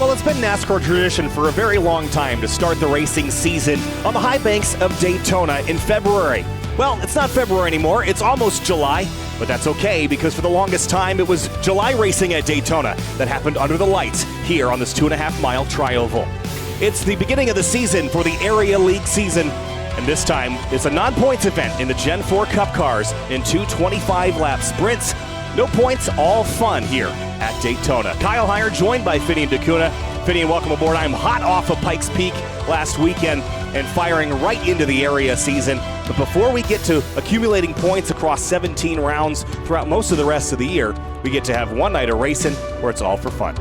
Well, it's been NASCAR tradition for a very long time to start the racing season on the high banks of Daytona in February. Well, it's not February anymore, it's almost July, but that's okay because for the longest time it was July racing at Daytona that happened under the lights here on this 2.5-mile tri-oval. It's the beginning of the season for the Area League season, and this time it's a non-points event in the Gen 4 Cup cars in two 25-lap sprints. No points, all fun here at Daytona. Kyle Heyer joined by Finian DeCuna. Finian, welcome aboard. I'm hot off of Pikes Peak last weekend and firing right into the area season. But before we get to accumulating points across 17 rounds throughout most of the rest of the year, we get to have one night of racing where it's all for fun.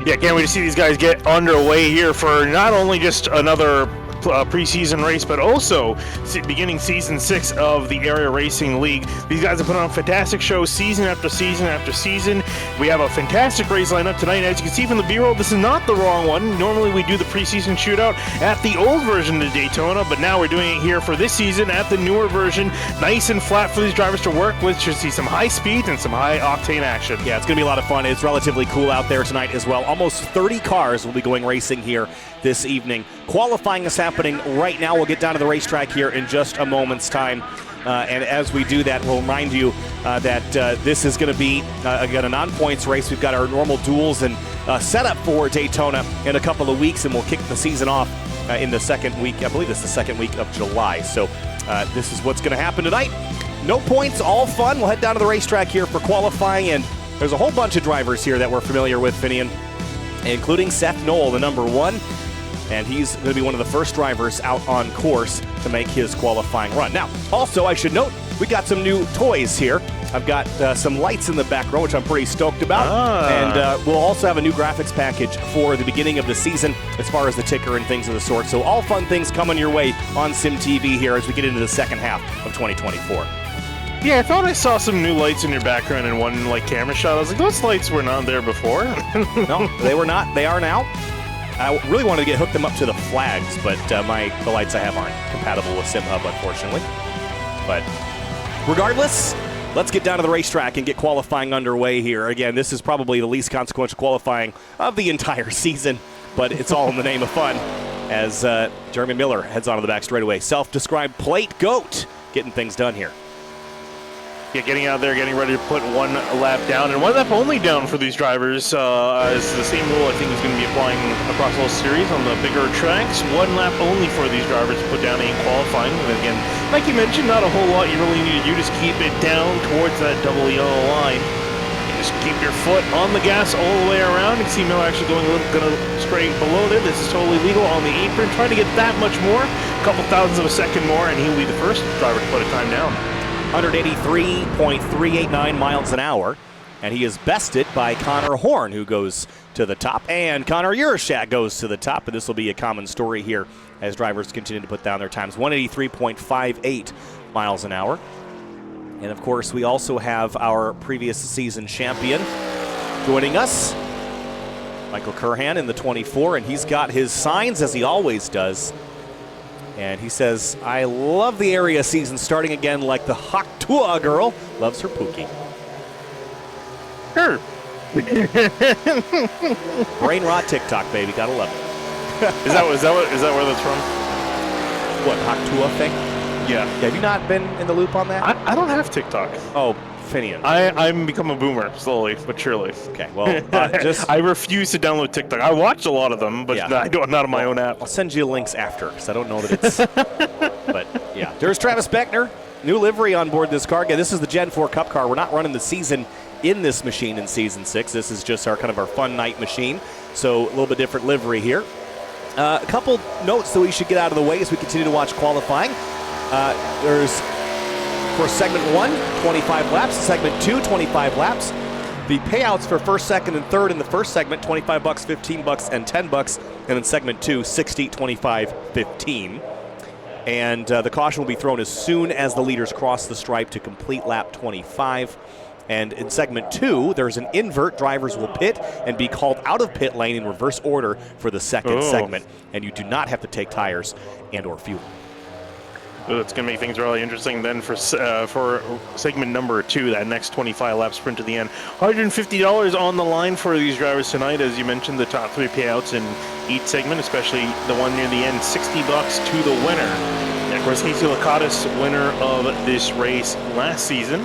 Yeah, can't wait to see these guys get underway here for not only just another preseason race, but also beginning season 6 of the Area Racing League. These guys have put on fantastic shows season after season after season. We have a fantastic race lineup tonight. As you can see from the B-roll, this is not the wrong one. Normally we do the preseason shootout at the old version of Daytona, but now we're doing it here for this season at the newer version. Nice and flat for these drivers to work with. Should see some high speed and some high octane action. Yeah, it's going to be a lot of fun. It's relatively cool out there tonight as well. Almost 30 cars will be going racing here this evening. Qualifying is happening right now. We'll get down to the racetrack here in just a moment's time. And as we do that, we'll remind you that this is going to be, again, a non-points race. We've got our normal duels and setup for Daytona in a couple of weeks, and we'll kick the season off in the second week. I believe it's the second week of July. So this is what's going to happen tonight. No points, all fun. We'll head down to the racetrack here for qualifying, and there's a whole bunch of drivers here that we're familiar with, Finian, including Seth Knoll, the number 1. And he's going to be one of the first drivers out on course to make his qualifying run. Now, also, I should note, we got some new toys here. I've got some lights in the back row, which I'm pretty stoked about. And we'll also have a new graphics package for the beginning of the season as far as the ticker and things of the sort. So all fun things coming your way on SimTV here as we get into the second half of 2024. Yeah, I thought I saw some new lights in your background in one camera shot. I was like, those lights were not there before. No, they were not. They are now. I really wanted to hook them up to the flags, but the lights I have aren't compatible with SimHub, unfortunately. But regardless, let's get down to the racetrack and get qualifying underway here. Again, this is probably the least consequential qualifying of the entire season, but it's all in the name of fun as Jeremy Miller heads onto the back straightaway. Self-described plate goat, getting things done here. Yeah, getting out there, getting ready to put one lap down, and one lap only down for these drivers. Is the same rule I think is going to be applying across the whole series on the bigger tracks. One lap only for these drivers to put down in qualifying. And again, like you mentioned, not a whole lot you really need to do. Just keep it down towards that double yellow line. And just keep your foot on the gas all the way around. You can see Miller actually going straight below there. This is totally legal on the apron. Trying to get that much more, a couple thousandths of a second more, and he'll be the first driver to put a time down. 183.389 miles an hour, and he is bested by Connor Horn, who goes to the top, and Connor Urashak goes to the top, and this will be a common story here as drivers continue to put down their times. 183.58 miles an hour. And of course, we also have our previous season champion joining us, Michael Curhan in the 24, and he's got his signs as he always does. And he says, I love the area season starting again like the Haktua girl loves her Pookie. Sure. Brain rot TikTok, baby. Gotta love it. Is that where that's from? What, Haktua thing? Yeah. Have you not been in the loop on that? I don't have TikTok. Oh, Finian. I'm become a boomer, slowly but surely. Okay, well, just... I refuse to download TikTok. I watch a lot of them, but yeah. not on my own app. I'll send you links after, because I don't know that it's... But, yeah. There's Travis Beckner. New livery on board this car. Again, this is the Gen 4 Cup car. We're not running the season in this machine in Season 6. This is just our fun night machine. So, a little bit different livery here. A couple notes that we should get out of the way as we continue to watch qualifying. There's... For segment 1, 25 laps. Segment 2, 25 laps. The payouts for first, second, and third in the first segment, $25, $15, and $10. And in segment 2, 60, 25, 15. And the caution will be thrown as soon as the leaders cross the stripe to complete lap 25. And in segment 2, there's an invert. Drivers will pit and be called out of pit lane in reverse order for the second segment. And you do not have to take tires and or fuel. That's going to make things really interesting then for segment number 2, that next 25-lap sprint to the end. $150 on the line for these drivers tonight. As you mentioned, the top 3 payouts in each segment, especially the one near the end, $60 to the winner. And of course, Casey Lakatos, winner of this race last season.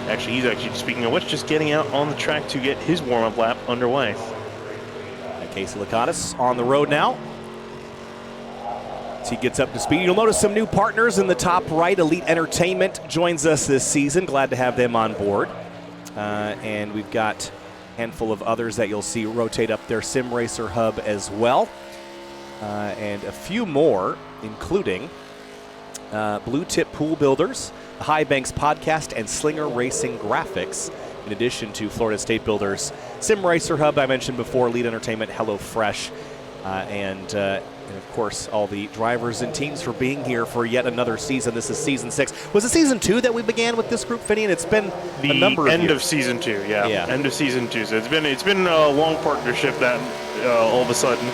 Actually, speaking of which, just getting out on the track to get his warm-up lap underway. And Casey Lakatos on the road now. As he gets up to speed, you'll notice some new partners in the top right. Elite Entertainment joins us this season. Glad to have them on board. And we've got a handful of others that you'll see rotate up their Sim Racer hub as well. And a few more, including Blue Tip Pool Builders, the High Banks Podcast, and Slinger Racing Graphics, in addition to Florida State Builders, Sim Racer Hub, I mentioned before, Elite Entertainment, HelloFresh, and of course, all the drivers and teams for being here for yet another season. This is season 6. Was it season 2 that we began with this group, Finian? It's been a number of years. End of season 2, yeah. End of season 2. So it's been a long partnership that all of a sudden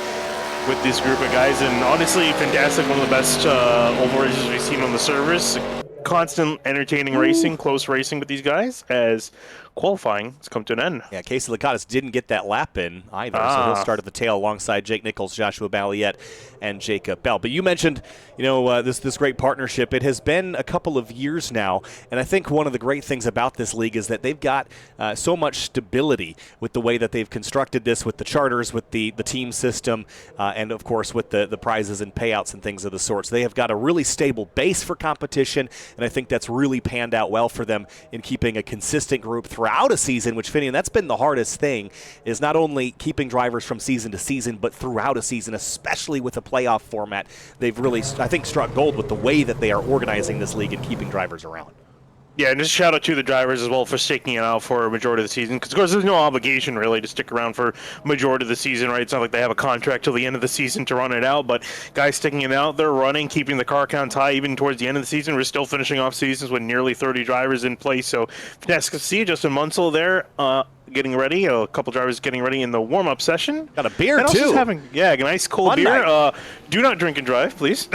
with this group of guys, and honestly, fantastic. One of the best oval races we've seen on the service. Constant entertaining racing, close racing with these guys as qualifying has come to an end. Yeah, Casey Lakatos didn't get that lap in either, so he'll start at the tail alongside Jake Nichols, Joshua Balliet, and Jacob Bell. But you mentioned, this great partnership. It has been a couple of years now, and I think one of the great things about this league is that they've got so much stability with the way that they've constructed this, with the charters, with the team system, and of course with the prizes and payouts and things of the sort. So they have got a really stable base for competition, and I think that's really panned out well for them in keeping a consistent group throughout a season, which, Finian, that's been the hardest thing, is not only keeping drivers from season to season, but throughout a season, especially with a playoff format. They've really, I think, struck gold with the way that they are organizing this league and keeping drivers around. Yeah, and just shout out to the drivers as well for sticking it out for a majority of the season. Because, of course, there's no obligation, really, to stick around for majority of the season, right? It's not like they have a contract till the end of the season to run it out. But guys sticking it out, they're running, keeping the car counts high even towards the end of the season. We're still finishing off seasons with nearly 30 drivers in place. So, fantastic to see Justin Munsell there getting ready. A couple drivers getting ready in the warm-up session. Got a beer, and too. Having, a nice cold beer. Do not drink and drive, please.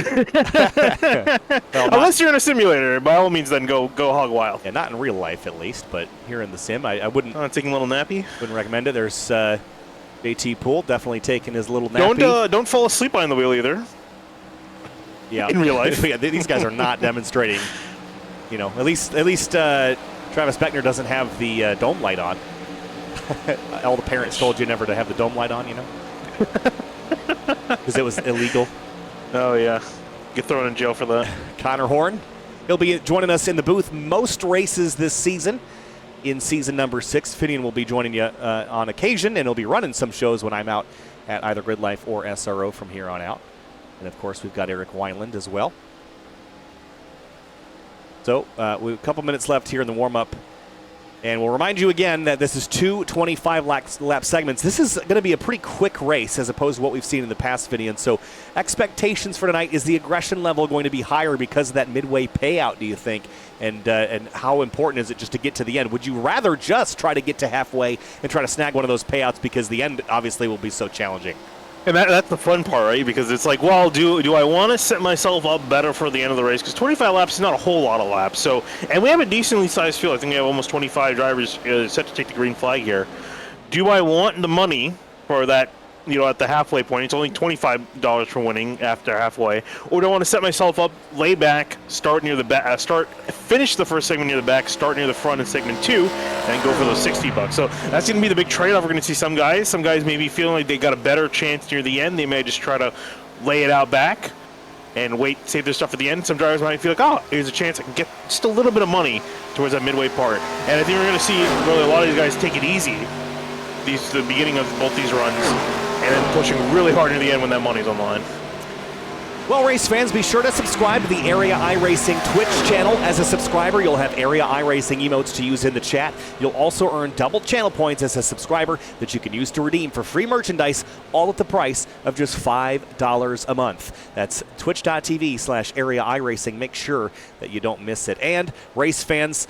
Unless you're in a simulator, by all means, then go hog wild. Yeah, not in real life, at least, but here in the sim, I wouldn't. Taking a little nappy. Wouldn't recommend it. There's JT Poole definitely taking his little nappy. Don't fall asleep behind the wheel either. Yeah, in real life. Yeah, these guys are not demonstrating. At least Travis Beckner doesn't have the dome light on. All the parents told you never to have the dome light on, because it was illegal. Oh, yeah. Get thrown in jail for that. Connor Horn, he'll be joining us in the booth most races this season in season number 6. Finian will be joining you on occasion, and he'll be running some shows when I'm out at either Grid Life or SRO from here on out. And, of course, we've got Eric Wineland as well. So we have a couple minutes left here in the warm-up. And we'll remind you again that this is 2 25-lap segments. This is going to be a pretty quick race as opposed to what we've seen in the past, Finian. So expectations for tonight, is the aggression level going to be higher because of that midway payout, do you think? And how important is it just to get to the end? Would you rather just try to get to halfway and try to snag one of those payouts because the end obviously will be so challenging? And that's the fun part, right? Because it's like, well, do I want to set myself up better for the end of the race? Because 25 laps is not a whole lot of laps. So, and we have a decently sized field. I think we have almost 25 drivers set to take the green flag here. Do I want the money for that? At the halfway point, it's only $25 for winning after halfway. Or do I want to set myself up, lay back, start near the back, finish the first segment near the back, start near the front in segment 2, and go for those $60. So that's going to be the big trade-off. We're going to see some guys maybe feeling like they got a better chance near the end. They may just try to lay it out back and save their stuff for the end. Some drivers might feel like, oh, here's a chance I can get just a little bit of money towards that midway part. And I think we're going to see really a lot of these guys take it easy. The beginning of both these runs, and then pushing really hard near the end when that money's on the line. Well, race fans, be sure to subscribe to the Area iRacing Twitch channel. As a subscriber, you'll have Area iRacing emotes to use in the chat. You'll also earn double channel points as a subscriber that you can use to redeem for free merchandise, all at the price of just $5 a month. That's twitch.tv/Area iRacing. Make sure that you don't miss it. And race fans,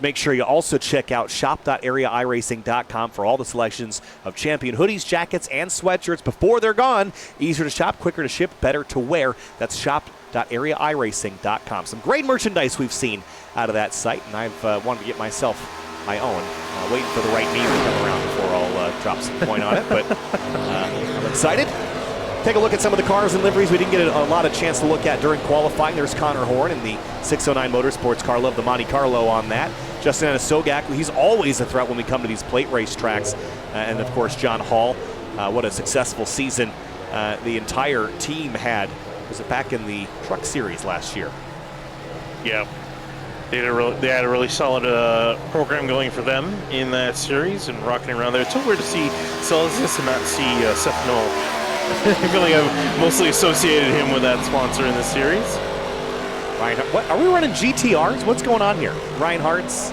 make sure you also check out shop.areairacing.com for all the selections of champion hoodies, jackets, and sweatshirts before they're gone. Easier to shop, quicker to ship, better to wear. That's shop.areairacing.com. shop.areairacing.com. Some great merchandise we've seen out of that site, and I've wanted to get myself my own. Waiting for the right meme to come around before I'll drop some point on it, but I'm excited. Take a look at some of the cars and liveries we didn't get a lot of chance to look at during qualifying. There's Connor Horn in the 609 Motorsports car. Love the Monte Carlo on that. Justin Anasogak, he's always a threat when we come to these plate race tracks. And of course, John Hall. What a successful season the entire team had. Was it back in the Truck Series last year? Yeah. They had a really solid program going for them in that series and rocking around there. It's so weird to see Celsius and not see Seth Knoll. I feel like I've mostly associated him with that sponsor in this series. Ryan, what are we running GTRs? What's going on here? Ryan Hartz,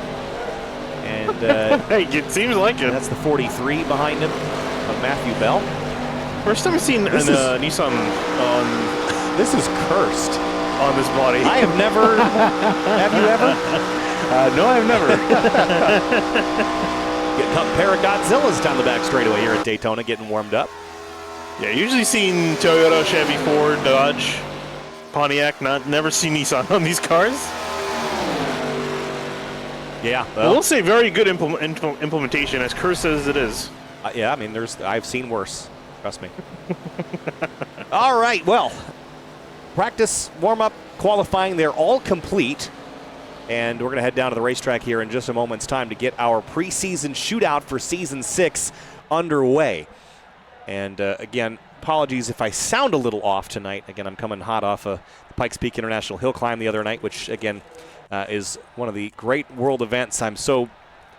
and it seems like it. That's the 43 behind him of Matthew Bell. First time I've seen Nissan on. This is cursed on this body. I have never. Have you ever? No, I've never. Getting a pair of Godzillas down the back straightaway here at Daytona, getting warmed up. Yeah, usually seen Toyota, Chevy, Ford, Dodge, Pontiac. Never seen Nissan on these cars. Yeah, well, we'll say very good implementation, as cursed as it is. Yeah, I mean, I've seen worse. Trust me. All right, well, practice, warm-up, qualifying, they're all complete. And we're going to head down to the racetrack here in just a moment's time to get our preseason shootout for Season 6 underway. And again, apologies if I sound a little off tonight. Again, I'm coming hot off the Pikes Peak International Hill Climb the other night, which, again, is one of the great world events. I'm so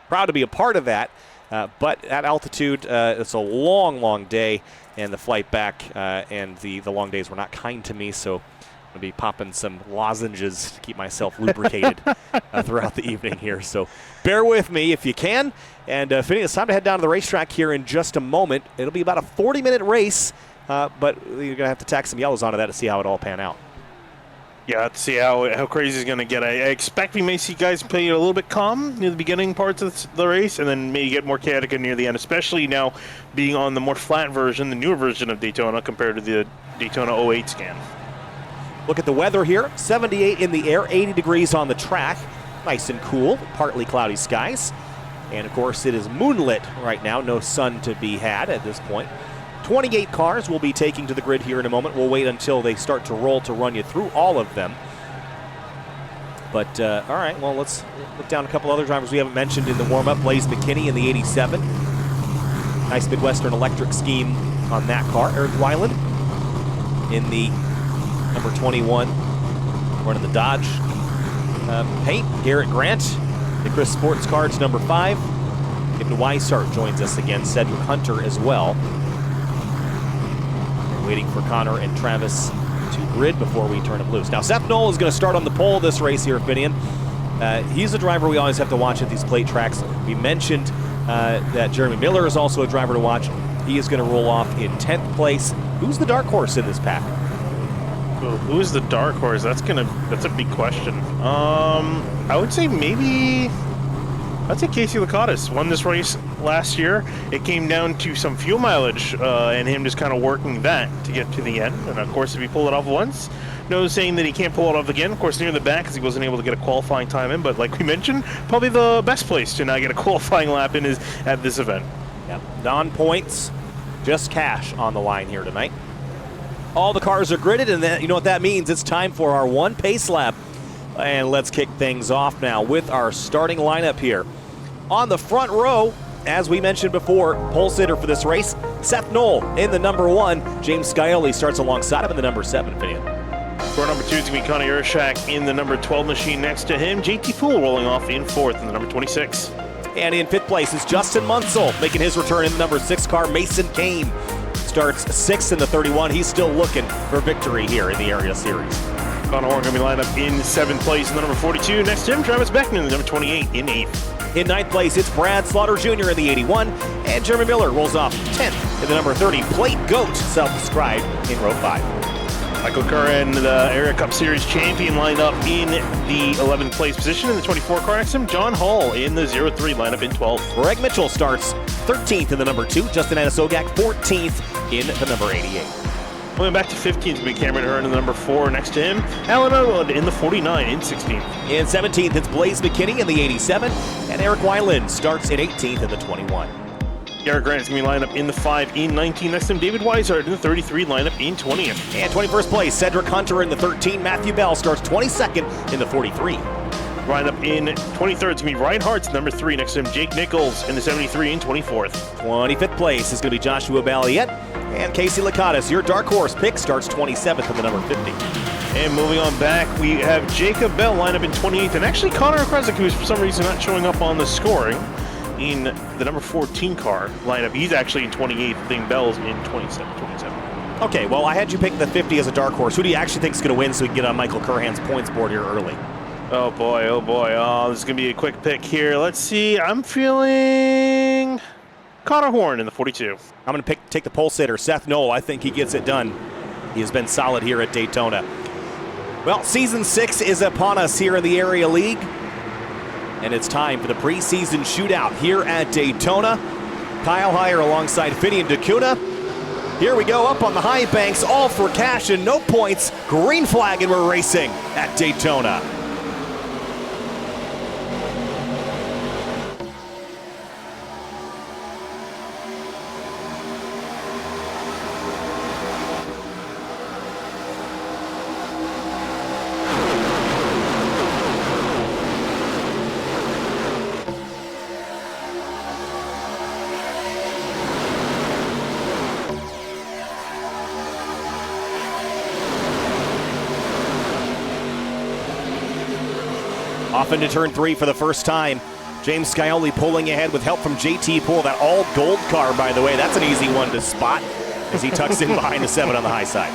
proud to be a part of that. But at altitude, it's a long, long day, and the flight back and the long days were not kind to me, so I'm going to be popping some lozenges to keep myself lubricated throughout the evening here. So bear with me if you can. And Finney, it's time to head down to the racetrack here in just a moment. It'll be about a 40-minute race, but you're going to have to tack some yellows onto that to see how it all pan out. Yeah, let's see how crazy it's going to get. I expect we may see guys play a little bit calm near the beginning parts of the race and then maybe get more chaotic near the end, especially now being on the more flat version, the newer version of Daytona compared to the Daytona 08 scan. Look at the weather here. 78 in the air, 80 degrees on the track. Nice and cool, partly cloudy skies. And, of course, it is moonlit right now. No sun to be had at this point. 28 cars we'll be taking to the grid here in a moment. We'll wait until they start to roll to run you through all of them. But, all right, well, let's look down a couple other drivers we haven't mentioned in the warm-up. Blaze McKinney in the 87. Nice Midwestern electric scheme on that car. Eric Weiland in the number 21, running the Dodge paint. Garrett Grant, the Chris Sports Cards number 5. Kevin Weishart joins us again. Cedric Hunter as well. We're waiting for Connor and Travis to grid before we turn them loose. Now, Seth Knoll is going to start on the pole this race here, Finian. He's a driver we always have to watch at these plate tracks. We mentioned that Jeremy Miller is also a driver to watch. He is going to roll off in 10th place. Who's the dark horse in this pack? Who's the dark horse? That's a big question. I would say maybe I'd say Casey Lakatos won this race last year. It came down to some fuel mileage and him just kind of working that to get to the end. And of course, if he pulled it off once, no saying that he can't pull it off again. Of course, near the back because he wasn't able to get a qualifying time in. But like we mentioned, probably the best place to not get a qualifying lap in is at this event. Yeah, non-points, just cash on the line here tonight. All the cars are gridded, and then, you know what that means. It's time for our one pace lap. And let's kick things off now with our starting lineup here. On the front row, as we mentioned before, pole sitter for this race, Seth Knoll in the number 1. James Scioli starts alongside him in the number 7, Finian. Car number 2 is going to be Connie Urshak in the number 12 machine next to him. JT Poole rolling off in 4th in the number 26. And in 5th place is Justin Munsell, making his return in the number 6 car. Mason Kane starts 6th in the 31. He's still looking for victory here in the Area Series. Connor Horn going to be lined up in 7th place in the number 42. Next to him, Travis Beckman in the number 28 in 8th. In 9th place, it's Brad Slaughter Jr. in the 81. And Jeremy Miller rolls off 10th in the number 30. Plate Goat, self-described in row 5. Michael Curran, the Area Cup Series champion, lined up in the 11th place position in the 24 car next to him. John Hall in the 03 lineup in 12th. Greg Mitchell starts 13th in the number 2. Justin Anasogak 14th in the number 88. Going back to 15th, it's going to be Cameron Hearn in the number 4. Next to him, Alan Owen in the 49 in 16th. In 17th, it's Blaze McKinney in the 87, and Eric Weiland starts in 18th in the 21. Garrett Grant is going to be lined up in the 5 in 19. Next to him, David Weishart in the 33, lined up in 20th. And 21st place, Cedric Hunter in the 13. Matthew Bell starts 22nd in the 43. Lined up in 23rd, it's going to be Ryan Hart's number 3. Next to him, Jake Nichols in the 73 in 24th. 25th place is going to be Joshua Balliet. And Casey Lakatos, your dark horse pick, starts 27th in the number 50. And moving on back, we have Jacob Bell lined up in 28th. And actually Connor Kresick, who's for some reason not showing up on the scoring, in the number 14 car lineup. He's actually in 28th. I think Bell's in 27. Okay, well, I had you pick the 50 as a dark horse. Who do you actually think is going to win so we can get on Michael Curhan's points board here early? Oh boy, oh boy. Oh, this is going to be a quick pick here. Let's see. I'm feeling Connor Horn in the 42. I'm going to take the pole sitter, Seth Knoll. I think he gets it done. He has been solid here at Daytona. Well, Season 6 is upon us here in the Area League. And it's time for the preseason shootout here at Daytona. Kyle Heyer alongside Finian DeCuna. Here we go up on the high banks, all for cash and no points. Green flag and we're racing at Daytona. Off into turn 3 for the first time. James Scioli pulling ahead with help from JT Poole. That all gold car, by the way, that's an easy one to spot as he tucks in behind the 7 on the high side.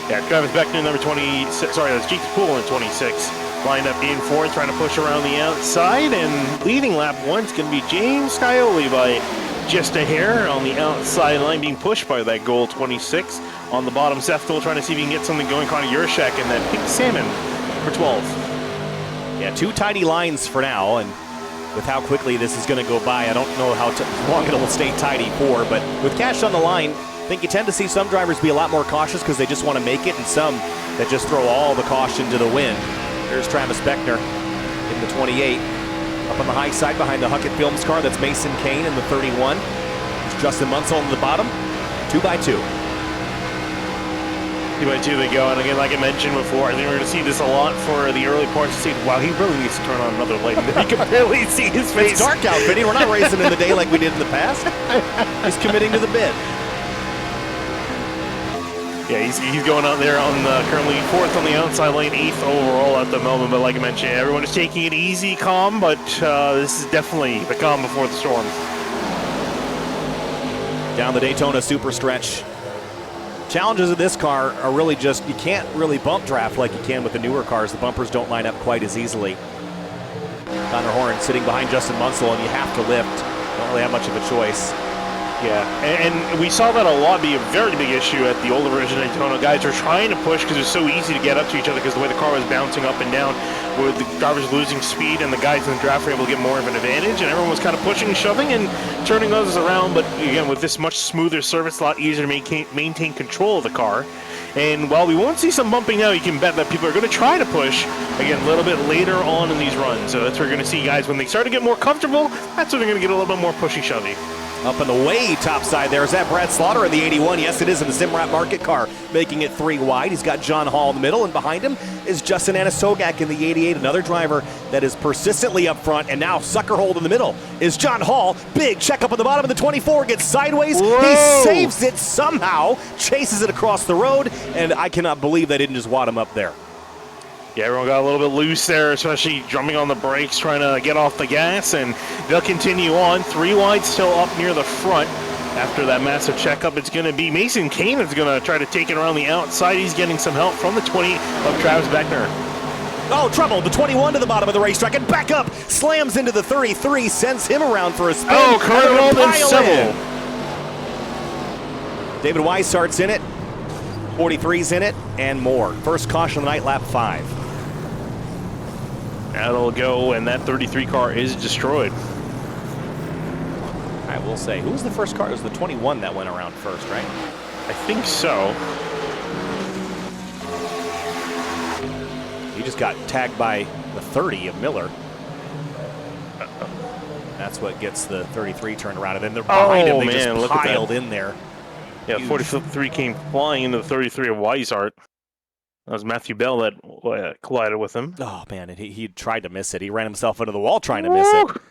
Yeah, Travis Beckner, number 26. Sorry, that's JT Poole in 26. Lined up in 4th, trying to push around the outside. And leading lap 1 is going to be James Scioli by just a hair on the outside line, being pushed by that gold 26. On the bottom, Seth Knoll trying to see if he can get something going. Connor Yurshak in that pink salmon for 12. Yeah, 2 tidy lines for now, and with how quickly this is going to go by, I don't know how long it will stay tidy for, but with cash on the line, I think you tend to see some drivers be a lot more cautious because they just want to make it, and some that just throw all the caution to the wind. There's Travis Beckner in the 28. Up on the high side behind the Huckett Films car, that's Mason Kane in the 31. It's Justin Munsell in the bottom, 2 by 2. 2 by 2 they go, and again, like I mentioned before, I think we're going to see this a lot for the early parts of the season. Wow, he really needs to turn on another light. You can barely see his face. It's dark out, Vinny. We're not racing in the day like we did in the past. He's committing to the bid. Yeah, he's going out there on currently 4th on the outside lane, 8th overall at the moment. But like I mentioned, everyone is taking it easy, calm, but this is definitely the calm before the storm. Down the Daytona super stretch. Challenges of this car are really just, you can't really bump draft like you can with the newer cars. The bumpers don't line up quite as easily. Connor Horn sitting behind Justin Munsell, and you have to lift. Don't really have much of a choice. Yeah, and we saw that a lot be a very big issue at the older version of Daytona. Guys are trying to push because it's so easy to get up to each other because the way the car was bouncing up and down, with the drivers losing speed and the guys in the draft were able to get more of an advantage, and everyone was kind of pushing and shoving and turning others around. But again, with this much smoother surface, it's a lot easier to maintain control of the car. And while we won't see some bumping now, you can bet that people are going to try to push, again, a little bit later on in these runs. So that's where we're going to see guys, when they start to get more comfortable, that's when they're going to get a little bit more pushy-shovey. Up on the way top side there is that Brad Slaughter in the 81. Yes, it is in the Simrat Market car, making it 3 wide. He's got John Hall in the middle, and behind him is Justin Anasogak in the 88, another driver that is persistently up front, and now sucker hold in the middle is John Hall. Big check up on the bottom of the 24, gets sideways. Whoa. He saves it somehow, chases it across the road, and I cannot believe they didn't just wad him up there. Yeah, everyone got a little bit loose there, especially drumming on the brakes, trying to get off the gas, and they'll continue on. 3 wide still up near the front. After that massive checkup, it's going to be Mason Kane that's going to try to take it around the outside. He's getting some help from the 20 of Travis Beckner. Oh, trouble. The 21 to the bottom of the racetrack and back up. Slams into the 33, sends him around for a spin. Oh, Colonel and several. David Weishart's in it. 43's in it, and more. First caution of the night, lap 5. That'll go, and that 33 car is destroyed. I will say, who was the first car? It was the 21 that went around first, right? I think so. He just got tagged by the 30 of Miller. That's what gets the 33 turned around, and then they're behind him. They just piled in there. Yeah, huge. 43 came flying into the 33 of Weishart. That was Matthew Bell that collided with him. Oh, man, and he tried to miss it. He ran himself into the wall trying to miss it.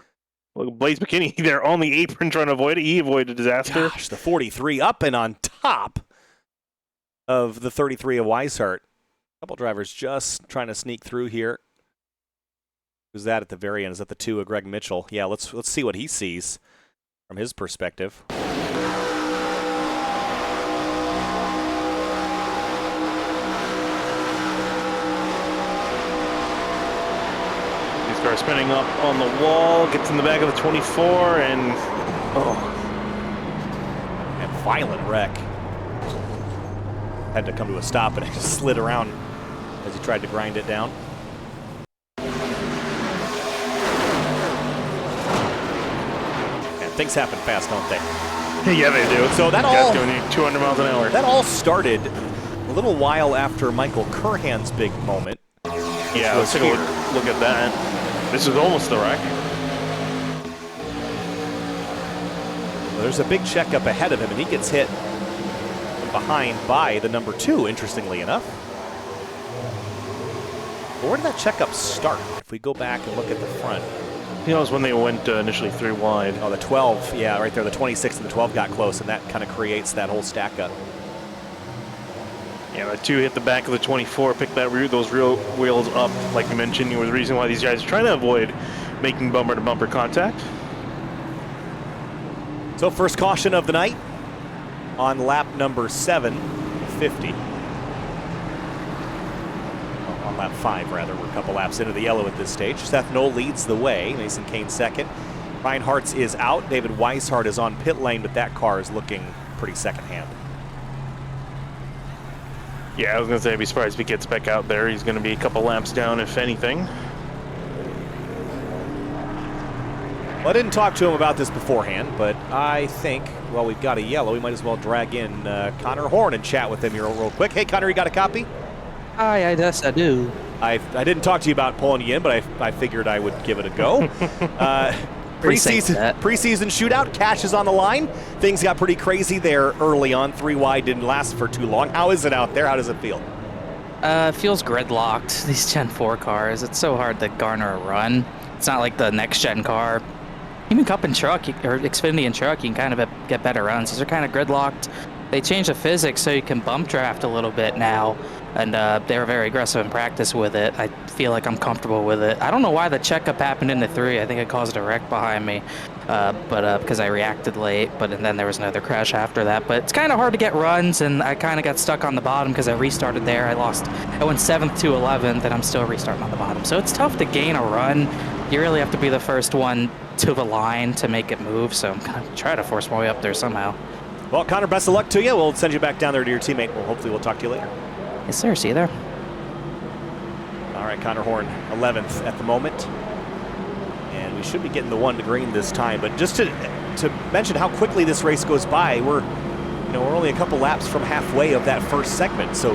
Look, Blaze McKinney there on the apron trying to avoid it. He avoided disaster. Gosh, the 43 up and on top of the 33 of Weishart. A couple drivers just trying to sneak through here. Who's that at the very end? Is that the 2 of Greg Mitchell? Yeah, let's see what he sees from his perspective. These cars spinning up on the wall, gets in the back of the 24, and and violent wreck. Had to come to a stop, and it just slid around as he tried to grind it down. And things happen fast, don't they? Yeah, they do. So that all doing 200 miles an hour. That all started a little while after Michael Curhan's big moment. Yeah, let's take a look at that. This is almost the wreck. Well, there's a big checkup ahead of him, and he gets hit from behind by the number 2, interestingly enough. But where did that checkup start? If we go back and look at the front. You know, it was when they went initially 3 wide. Oh, the 12, yeah, right there. The 26 and the 12 got close, and that kind of creates that whole stack up. Yeah, the 2 hit the back of the 24, picked those real wheels up, like we mentioned. It was the reason why these guys are trying to avoid making bumper-to-bumper contact. So first caution of the night on lap number 750. On lap 5, rather. We're a couple laps into the yellow at this stage. Seth Knoll leads the way. Mason Kane second. Ryan Hartz is out. David Weishart is on pit lane, but that car is looking pretty secondhand. Yeah, I was going to say, I'd be surprised if he gets back out there. He's going to be a couple laps down, if anything. Well, I didn't talk to him about this beforehand, but I think, well, we've got a yellow. We might as well drag in Connor Horn and chat with him here real quick. Hey, Connor, you got a copy? Hi, yes, I do. I didn't talk to you about pulling you in, but I figured I would give it a go. Preseason shootout, cash is on the line. Things got pretty crazy there early on. 3 wide didn't last for too long. How is it out there? How does it feel? It feels gridlocked, these Gen 4 cars. It's so hard to garner a run. It's not like the next-gen car. Even Cup and Truck, or Xfinity and Truck, you can kind of get better runs. These are kind of gridlocked. They changed the physics so you can bump draft a little bit now. And they were very aggressive in practice with it. I feel like I'm comfortable with it. I don't know why the checkup happened in the 3. I think it caused a wreck behind me, but because I reacted late. But then there was another crash after that. But it's kind of hard to get runs, and I kind of got stuck on the bottom because I restarted there. I went 7th to 11th, and I'm still restarting on the bottom. So it's tough to gain a run. You really have to be the first one to the line to make it move. So I'm going to try to force my way up there somehow. Well, Connor, best of luck to you. We'll send you back down there to your teammate. Hopefully we'll talk to you later. Yes, sir. See you there. All right, Connor Horn, 11th at the moment. And we should be getting the 1 to green this time. But just to mention how quickly this race goes by, we're only a couple laps from halfway of that first segment. So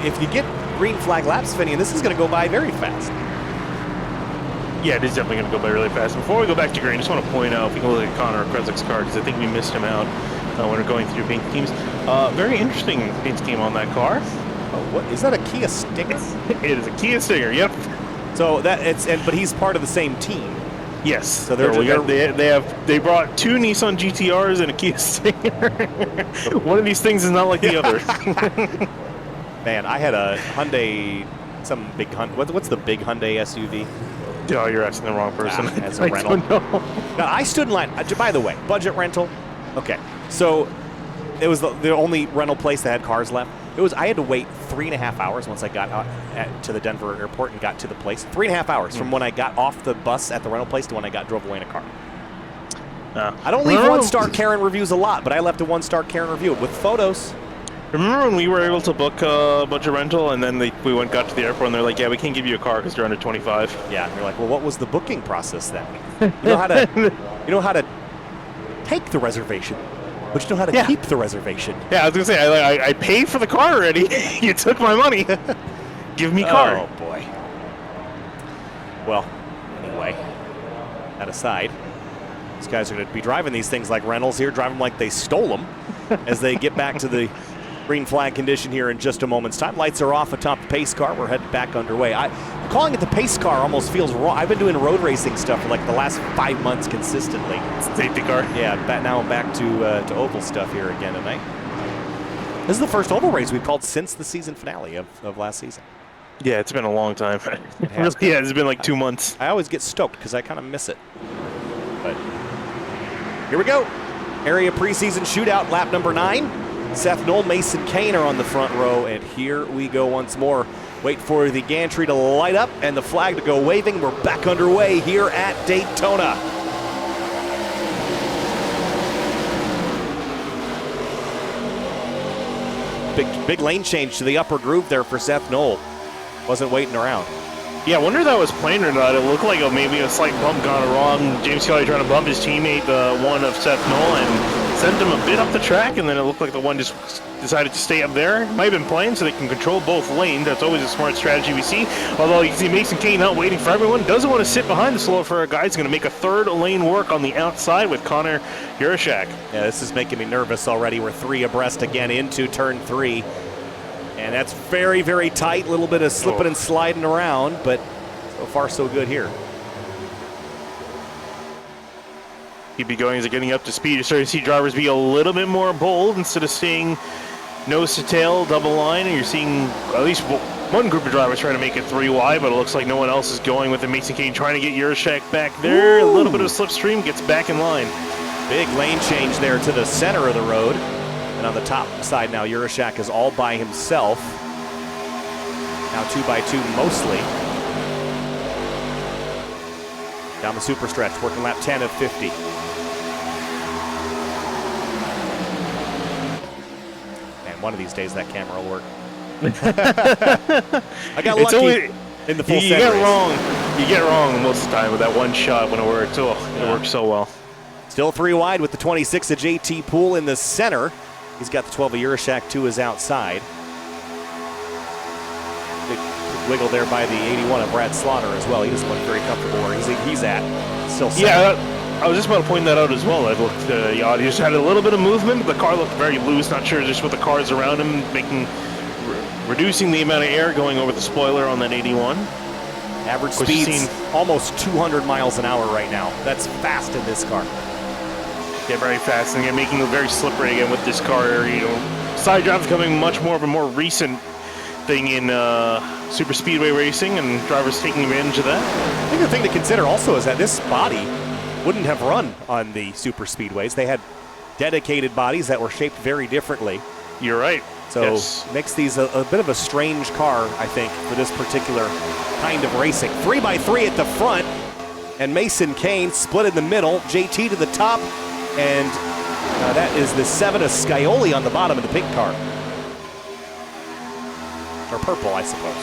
if you get green flag laps, Finian, this is going to go by very fast. Yeah, it is definitely going to go by really fast. Before we go back to green, I just want to point out, if we can look at Connor Kreslik's car, because I think we missed him out when we're going through paint schemes. Very interesting paint scheme on that car. Oh, what is that? A Kia Stinger? It is a Kia Stinger. Yep. So but he's part of the same team. Yes. So they brought 2 Nissan GTRs and a Kia Stinger. One of these things is not like the other. Man, I had a Hyundai, some big Hyundai. What's the big Hyundai SUV? Oh, you're asking the wrong person. As a rental. Now, I stood in line. By the way, budget rental. Okay, so it was the only rental place that had cars left. I had to wait 3.5 hours once I got to the Denver airport and got to the place. 3.5 hours from when I got off the bus at the rental place to when I drove away in a car. I don't leave 1-star Karen reviews a lot, but I left a 1-star Karen review with photos. Remember when we were able to book a budget rental and then we got to the airport and they're like, yeah, we can't give you a car because you're under 25. Yeah, and you're like, well, what was the booking process then? You know how to take the reservation. but you know how to keep the reservation. Yeah, I was gonna say I paid for the car already. You took my money. Give me car. Oh boy. Well, anyway, that aside, these guys are going to be driving these things like Reynolds here, drive them like they stole them as they get back to the green flag condition here in just a moment's time. Lights are off atop the pace car. We're headed back underway. Calling it the pace car almost feels wrong. I've been doing road racing stuff for like the last 5 months consistently. Safety car. Yeah, now I'm back to oval stuff here again tonight. This is the first oval race we've called since the season finale of last season. Yeah, it's been a long time. Really, yeah, it's been like 2 months. I always get stoked because I kind of miss it. But here we go. Area preseason shootout, lap number 9. Seth Knoll, Mason Kane are on the front row, and here we go once more. Wait for the gantry to light up and the flag to go waving. We're back underway here at Daytona. Big lane change to the upper groove there for Seth Knoll. Wasn't waiting around. Yeah, I wonder if that was planned or not. It looked like maybe a slight bump gone wrong. James Kelly trying to bump his teammate, the one of Seth Knoll, and sent him a bit up the track, and then it looked like the one just decided to stay up there. Might have been planned so they can control both lanes. That's always a smart strategy we see. Although you can see Mason Kane not waiting for everyone. Doesn't want to sit behind the slower for a guy. He's going to make a third lane work on the outside with Connor Urashak. Yeah, this is making me nervous already. We're 3 abreast again into turn 3. And that's very, very tight. A little bit of slipping and sliding around, but so far so good here. Keep it going as they're getting up to speed. You're starting to see drivers be a little bit more bold instead of staying nose to tail, double line. And you're seeing at least one group of drivers trying to make it 3 wide, but it looks like no one else is going with it. Mason Kane trying to get Urashak back there. Ooh. A little bit of a slipstream, gets back in line. Big lane change there to the center of the road. And on the top side now, Urashak is all by himself. Now 2x2 mostly. Down the super stretch, working lap 10 of 50. And one of these days that camera will work. I got lucky in the full you set get race. wrong. You get wrong most of the time with that one shot when it works. Oh, it works so well. Still 3 wide with the 26 of JT Poole in the center. He's got the 12 of Urashak to his outside. Big wiggle there by the 81 of Brad Slaughter as well. He doesn't look very comfortable where he's at. Still second. Yeah, I was just about to point that out as well. I looked, he just had a little bit of movement. The car looked very loose. Not sure just with the cars around him, reducing the amount of air going over the spoiler on that 81. Average speed's almost 200 miles an hour right now. That's fast in this car. Yeah, very fast, and again, making it very slippery again with this car. You know, side drive becoming much more of a more recent thing in super speedway racing, and drivers taking advantage of that. I think the thing to consider also is that this body wouldn't have run on the super speedways. They had dedicated bodies that were shaped very differently. You're right. So it makes these a bit of a strange car, I think, for this particular kind of racing. 3x3 at the front, and Mason Kane split in the middle, JT to the top, and that is the 7 of Scioli on the bottom of the pink car. Or purple, I suppose.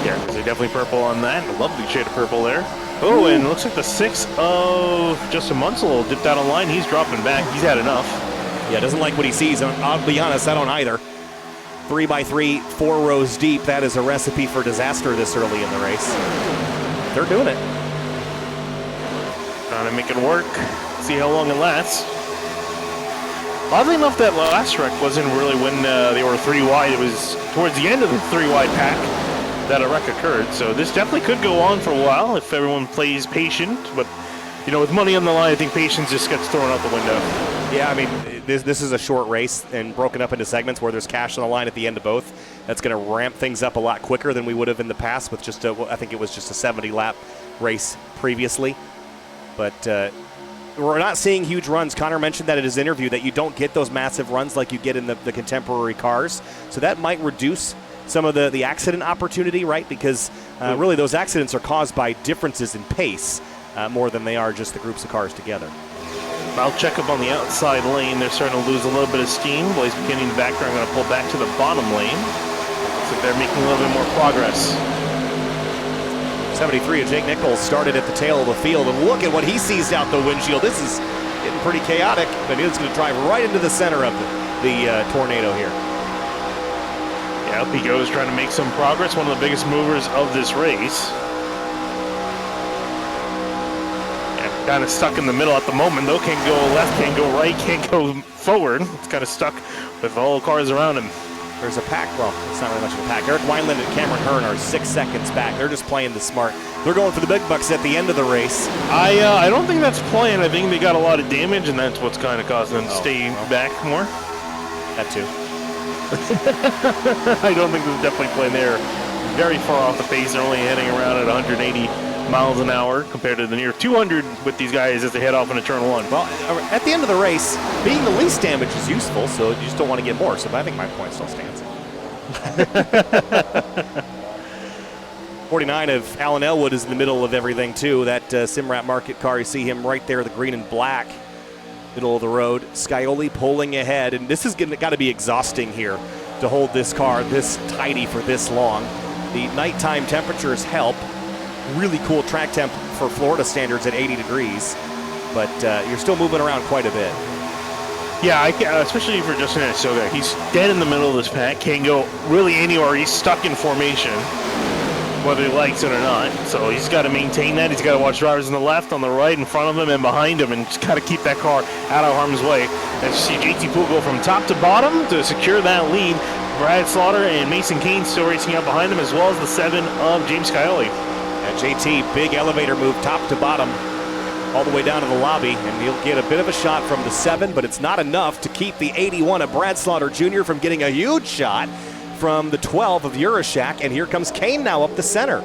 Yeah, there's definitely purple on that. A lovely shade of purple there. Oh, and it looks like the 6 of Justin Munsell dipped out of line. He's dropping back. He's had enough. Yeah, doesn't like what he sees. I'll be honest, I don't either. 3x3, 4 rows deep. That is a recipe for disaster this early in the race. They're doing it. Trying to make it work. See how long it lasts. Oddly enough, that last wreck wasn't really when they were 3 wide. It was towards the end of the 3 wide pack that a wreck occurred. So this definitely could go on for a while if everyone plays patient. But, you know, with money on the line, I think patience just gets thrown out the window. Yeah, I mean, this is a short race and broken up into segments where there's cash on the line at the end of both. That's going to ramp things up a lot quicker than we would have in the past with just I think it was just a 70-lap race previously. But we're not seeing huge runs. Connor mentioned that in his interview that you don't get those massive runs like you get in the contemporary cars. So that might reduce some of the accident opportunity, right? Because really those accidents are caused by differences in pace more than they are just the groups of cars together. I'll check up on the outside lane. They're starting to lose a little bit of steam. Blaze McKinney in the background going to pull back to the bottom lane. Looks like they're making a little bit more progress. 73 of Jake Nichols started at the tail of the field, and look at what he sees out the windshield. This is getting getting pretty chaotic, but it's going to drive right into the center of the tornado here. Yeah, up he goes, trying to make some progress. One of the biggest movers of this race. Yeah, kind of stuck in the middle at the moment, though. Can't go left, can't go right, can't go forward. It's kind of stuck with all the cars around him. There's a pack. Well, it's not really much of a pack. Eric Wineland and Cameron Hearn are 6 seconds back. They're just playing the smart. They're going for the big bucks at the end of the race. I don't think that's playing. I think they got a lot of damage, and that's what's kind of causing them to stay back more. That too. I don't think there's definitely playing there. Very far off the pace. They're only heading around at 180 miles an hour compared to the near 200 with these guys as they head off into turn one. Well, at the end of the race, being the least damage is useful, so you just don't want to get more. So I think my point still stands. 49 of Alan Elwood is in the middle of everything too. That Simrat Market car, you see him right there, the green and black, middle of the road. Scioli pulling ahead, and this is got to be exhausting here to hold this car this tidy for this long. The nighttime temperatures help. Really cool track temp for Florida standards at 80 degrees, but you're still moving around quite a bit. Yeah, especially for Justin Asoga. He's dead in the middle of this pack. Can't go really anywhere. He's stuck in formation, whether he likes it or not. So he's got to maintain that. He's got to watch drivers on the left, on the right, in front of him, and behind him, and just got to keep that car out of harm's way. And you see JT Poole go from top to bottom to secure that lead. Brad Slaughter and Mason Kane still racing out behind him, as well as the 7 of James Scioli. JT, big elevator move top to bottom all the way down to the lobby, and he'll get a bit of a shot from the 7, but it's not enough to keep the 81 of Brad Slaughter Jr. from getting a huge shot from the 12 of Urashak, and here comes Kane now up the center.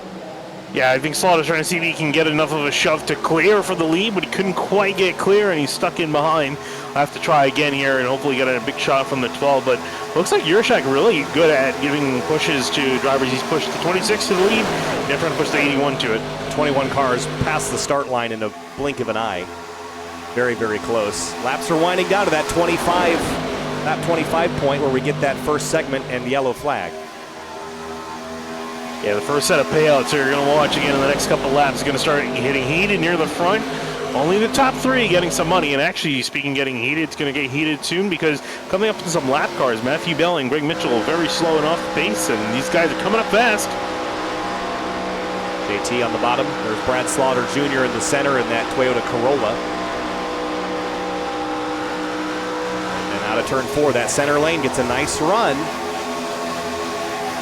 Yeah, I think Slaughter's trying to see if he can get enough of a shove to clear for the lead, but he couldn't quite get clear, and he's stuck in behind. I'll have to try again here and hopefully get a big shot from the 12, but looks like Urashak really good at giving pushes to drivers. He's pushed the 26 to the lead, they're trying to push the 81 to it. 21 cars past the start line in a blink of an eye. Very, very close. Laps are winding down to that 25 point where we get that first segment and the yellow flag. Yeah, the first set of payouts here you're going to watch again in the next couple laps is going to start hitting heated near the front. Only the top 3 getting some money, and actually, speaking getting heated, it's going to get heated soon because coming up to some lap cars, Matthew Bell and Greg Mitchell very slow and off the pace, and these guys are coming up fast. JT on the bottom. There's Brad Slaughter Jr. in the center in that Toyota Corolla. And out of turn 4, that center lane gets a nice run.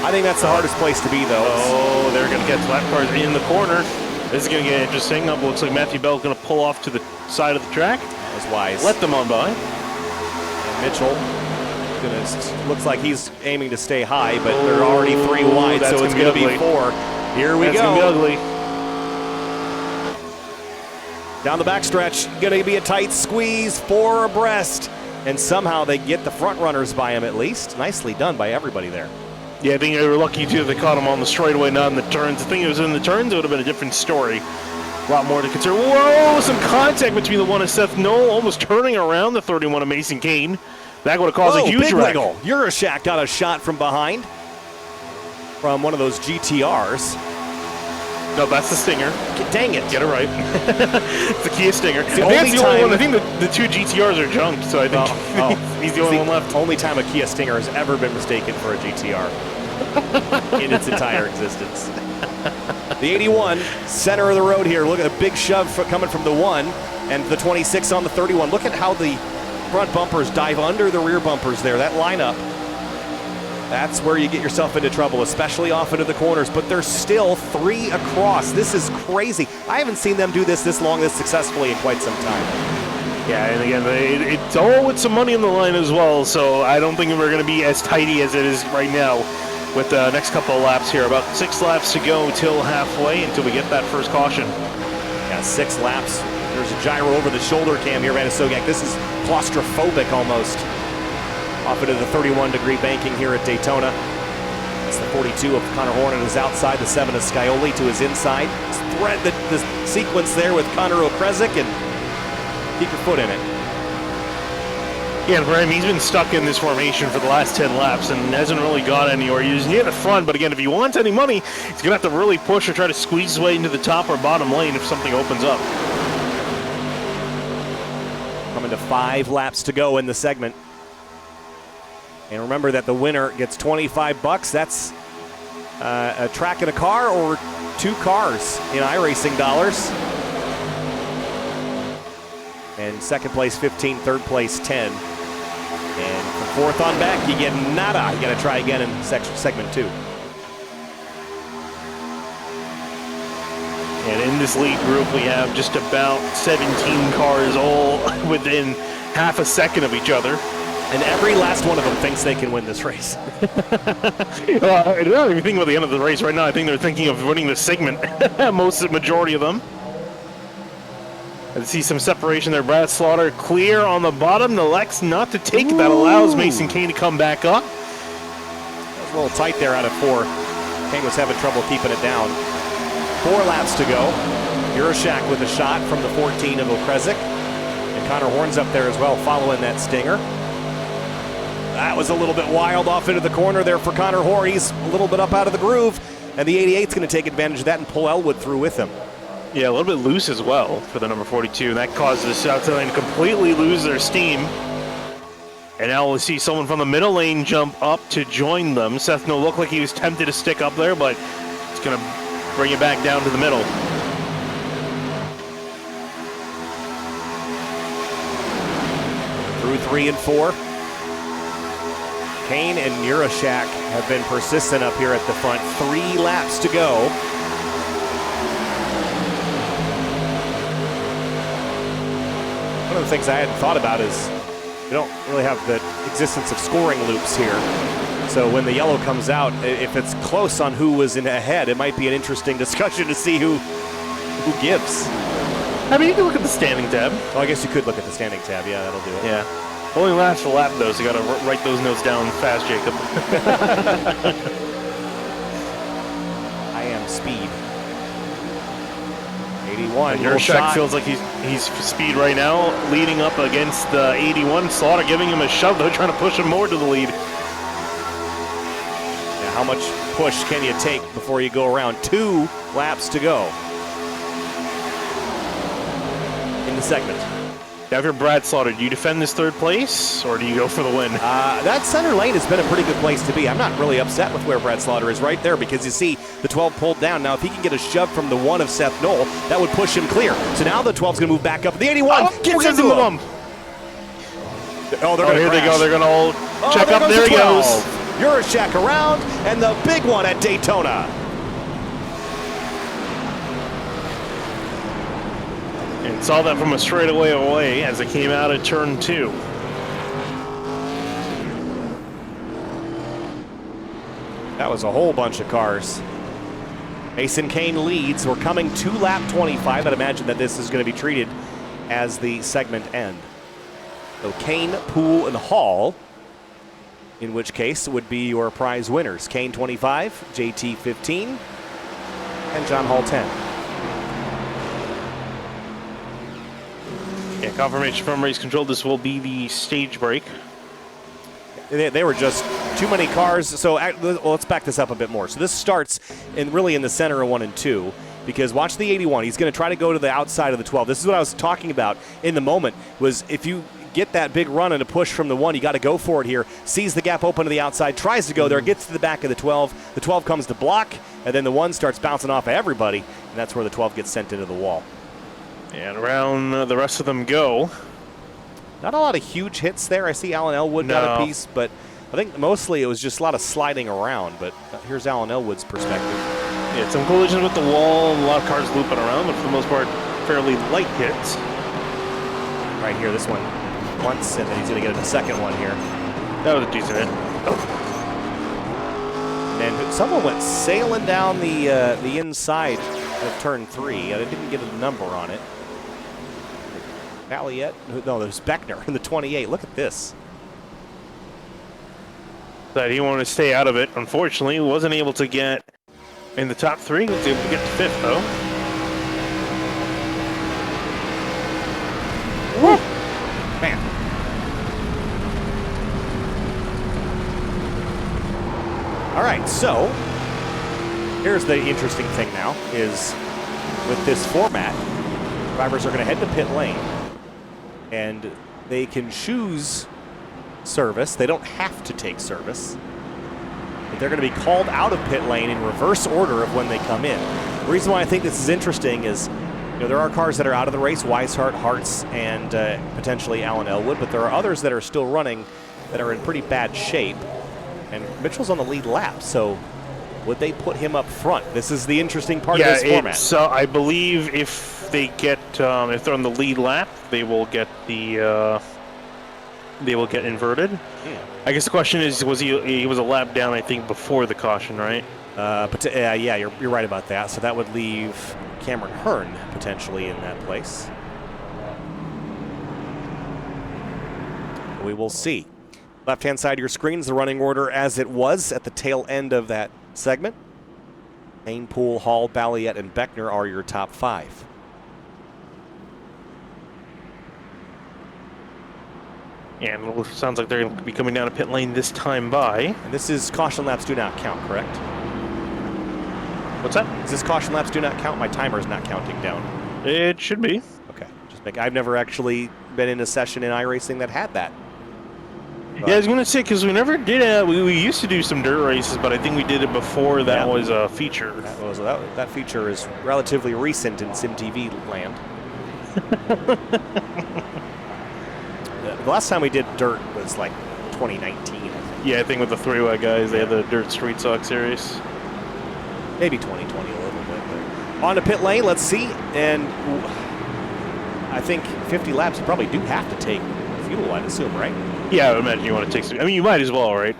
I think that's the hardest place to be, though. Oh, they're going to get lap cars in the corner. This is going to get interesting. Looks like Matthew Bell's going to pull off to the side of the track. That was wise. Let them on by. And Mitchell looks like he's aiming to stay high, but they're already 3 wide, so it's going to be 4. Here we go. That's going to be ugly. Down the backstretch, going to be a tight squeeze, 4 abreast. And somehow they get the front runners by him at least. Nicely done by everybody there. Yeah, I think they were lucky too. They caught him on the straightaway, not in the turns. The thing it was in the turns, it would have been a different story. A lot more to consider. Whoa, some contact between the 1 of Seth Knoll, almost turning around the 31 of Mason Kane. That would have caused a huge big wreck. wiggle. Urashak got a shot from behind from one of those GTRs. No, that's the Stinger. Dang it. Get it right. It's the Kia Stinger. It's the I think only that's the only time- one. I think the 2 GTRs are junked, so I think he's the only one left. Only time a Kia Stinger has ever been mistaken for a GTR in its entire existence. The 81, center of the road here. Look at a big shove coming from the 1 and the 26 on the 31. Look at how the front bumpers dive under the rear bumpers there. That lineup, that's where you get yourself into trouble, especially off into the corners. But there's still 3 across. This is crazy. I haven't seen them do this long, this successfully in quite some time. Yeah, and again, it's all with some money on the line as well, so I don't think we're going to be as tidy as it is right now with the next couple of laps here. About 6 laps to go till halfway until we get that first caution. Yeah, 6 laps. There's a gyro over the shoulder cam here, Vanasogak. This is claustrophobic almost. Off into the 31-degree banking here at Daytona. It's the 42 of Connor Horn and his outside, the 7 of Scioli to his inside. Just thread the sequence there with Connor Okrezik and keep your foot in it. Yeah, and for him, he's been stuck in this formation for the last 10 laps and hasn't really got anywhere. He's near the front, but again, if he wants any money, he's going to have to really push or try to squeeze his way into the top or bottom lane if something opens up. Coming to 5 laps to go in the segment. And remember that the winner gets $25. That's a track and a car or 2 cars in iRacing dollars. And second place, 15, third place, 10. And from fourth on back, you get nada. You got to try again in segment 2. And in this lead group, we have just about 17 cars all within half a second of each other. And every last one of them thinks they can win this race. I don't even think about the end of the race right now. I think they're thinking of winning the segment, majority of them. I see some separation there. Brad Slaughter clear on the bottom. The Lex not to take it. That allows Mason Kane to come back up. That was a little tight there out of 4. Kane was having trouble keeping it down. 4 laps to go. Jurashak with a shot from the 14 of Okrezik. And Connor Horn's up there as well, following that stinger. That was a little bit wild off into the corner there for Connor Horn. He's a little bit up out of the groove. And the 88's going to take advantage of that and pull Elwood through with him. Yeah, a little bit loose as well for the number 42. And that caused the South lane to completely lose their steam. And now we'll see someone from the middle lane jump up to join them. Seth No looked like he was tempted to stick up there, but it's going to bring it back down to the middle. Through 3 and 4. Kane and Jurashak have been persistent up here at the front. 3 laps to go. One of the things I hadn't thought about is we don't really have the existence of scoring loops here. So when the yellow comes out, if it's close on who was in ahead, it might be an interesting discussion to see who gives. I mean, you can look at the standing tab. Oh, I guess you could look at the standing tab. Yeah, that'll do it. Yeah. Only lasts a lap, though, so you got to write those notes down fast, Jacob. I am speed. 81. Your Jurashak feels like he's speed right now, leading up against the 81. Slaughter giving him a shove, though, trying to push him more to the lead. Now, how much push can you take before you go around? 2 laps to go in the segment. Now, if you're Brad Slaughter, do you defend this 3rd place, or do you go for the win? That center lane has been a pretty good place to be. I'm not really upset with where Brad Slaughter is right there because you see the 12 pulled down. Now, if he can get a shove from the 1 of Seth Knoll, that would push him clear. So now the 12's going to move back up. The 81 gets into him. Oh, they're going to here crash. They go. They're going to all check up. There he goes. Jurashak around, and the big one at Daytona. And saw that from a straightaway away as it came out of turn 2. That was a whole bunch of cars. Mason Kane leads. We're coming to lap 25. I'd imagine that this is going to be treated as the segment end. So Kane, Poole, and Hall, in which case would be your prize winners. Kane 25, JT 15, and John Hall 10. Yeah, confirmation from race control. This will be the stage break. They were just too many cars. So let's back this up a bit more. So this starts really in the center of 1 and 2 because watch the 81. He's going to try to go to the outside of the 12. This is what I was talking about in the moment was if you get that big run and a push from the 1, you got to go for it here. Sees the gap open to the outside, tries to go there, gets to the back of the 12. The 12 comes to block, and then the 1 starts bouncing off of everybody, and that's where the 12 gets sent into the wall. And around the rest of them go. Not a lot of huge hits there. I see Alan Elwood got a piece, but I think mostly it was just a lot of sliding around. But here's Alan Elwood's perspective. Yeah, some collisions with the wall, a lot of cars looping around, but for the most part, fairly light hits. Right here, this one once, and then he's going to get a second one here. That was a decent hit. And someone went sailing down the inside of turn 3. I didn't get a number on it. Valiette? No, there's Beckner in the 28. Look at this. That he wanted to stay out of it. Unfortunately, wasn't able to get in the top 3. Was able to get to 5th, though. Woo! Man. All right, so here's the interesting thing now is with this format, drivers are going to head to pit lane. And they can choose service. They don't have to take service. But they're going to be called out of pit lane in reverse order of when they come in. The reason why I think this is interesting is, there are cars that are out of the race, Weishart, Hartz, and potentially Alan Elwood, but there are others that are still running that are in pretty bad shape. And Mitchell's on the lead lap, so would they put him up front? This is the interesting part of this format. So I believe if they get, if they're on the lead lap, they will get the, they will get inverted. I guess the question is, was he was a lap down, I think, before the caution, right? Yeah, you're right about that. So that would leave Cameron Hearn potentially in that place. We will see. Left-hand side of your screen is the running order as it was at the tail end of that segment. Payne, Poole, Hall, Balliet, and Beckner are your top 5. And it sounds like they're going to be coming down a pit lane this time by. And this is caution laps do not count, correct? What's that? Is this caution laps do not count? My timer is not counting down. It should be. Okay. I've never actually been in a session in iRacing that had that. Yeah, I was going to say, because we never did, we used to do some dirt races, but I think we did it before that was a feature. That feature is relatively recent in SimTV land. The last time we did dirt was like 2019, I think. Yeah, I think with the three-way guys, they had the Dirt Street Stock series. Maybe 2020 a little bit. But on to pit lane, let's see. And I think 50 laps, you probably do have to take fuel, I'd assume, right? Yeah, I would imagine you want to take some. I mean, you might as well, right?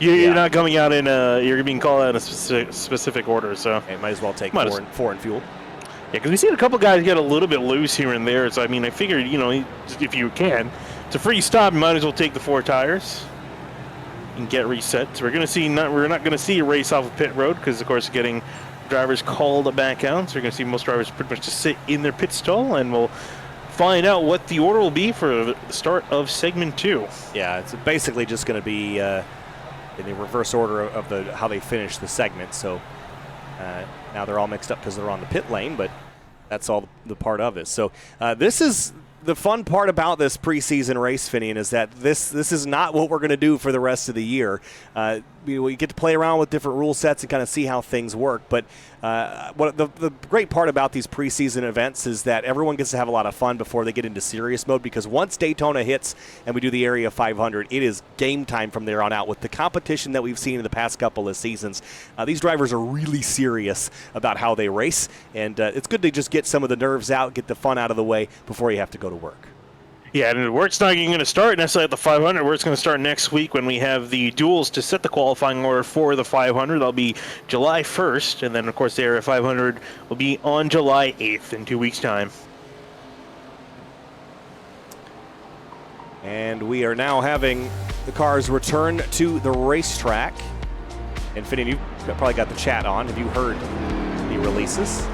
You're not coming out in you're being called out in a specific order, so. Okay, might as well take four in fuel. Yeah, because we've seen a couple guys get a little bit loose here and there, so I mean, I figured, if you can, it's a free stop, you might as well take the 4 tires and get reset. So we're not going to see a race off of pit road because, of course, getting drivers called back out. So we're going to see most drivers pretty much just sit in their pit stall, and we'll find out what the order will be for the start of segment 2. Yeah, it's basically just going to be in the reverse order of how they finish the segment. So now they're all mixed up because they're on the pit lane, but that's all the part of it. So this is the fun part about this preseason race, Finian, is that this is not what we're going to do for the rest of the year. We get to play around with different rule sets and kind of see how things work. But what the great part about these preseason events is that everyone gets to have a lot of fun before they get into serious mode, because once Daytona hits and we do the Area 500, it is game time from there on out. With the competition that we've seen in the past couple of seasons, these drivers are really serious about how they race, and it's good to just get some of the nerves out, get the fun out of the way before you have to go to work. Yeah, and work's not even going to start necessarily at the 500. Work's going to start next week when we have the duels to set the qualifying order for the 500. That'll be July 1st, and then, of course, the Area 500 will be on July 8th in 2 weeks' time. And we are now having the cars return to the racetrack. And Finian, you've probably got the chat on. Have you heard the releases?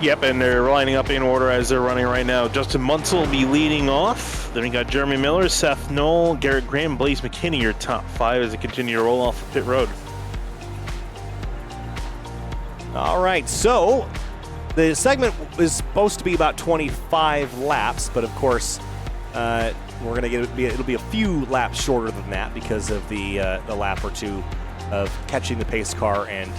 Yep, and they're lining up in order as they're running right now. Justin Munsell will be leading off. Then we got Jeremy Miller, Seth Knoll, Garrett Graham, Blaze McKinney, your top 5 as they continue to roll off the pit road. All right, so the segment is supposed to be about 25 laps, but of course, we're going to it'll be a few laps shorter than that because of the lap or two of catching the pace car and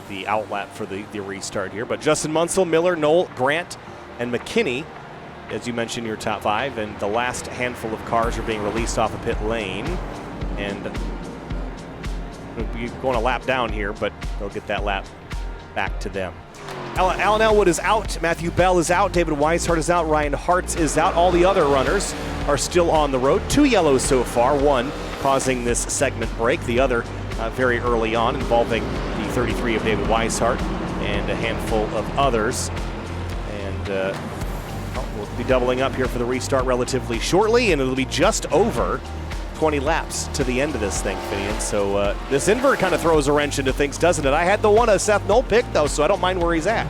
the outlap for the restart here. But Justin Munsell, Miller, Knoll, Grant, and McKinney, as you mentioned, your top 5. And the last handful of cars are being released off of pit lane. And we'll be going a lap down here, but they'll get that lap back to them. Alan Elwood is out. Matthew Bell is out. David Weishart is out. Ryan Hartz is out. All the other runners are still on the road. 2 yellows so far, one causing this segment break, the other very early on, involving the 33 of David Weishart and a handful of others. And we'll be doubling up here for the restart relatively shortly, and it'll be just over 20 laps to the end of this thing, Finian. So this invert kind of throws a wrench into things, doesn't it? I had the one of Seth Knoll pick, though, so I don't mind where he's at.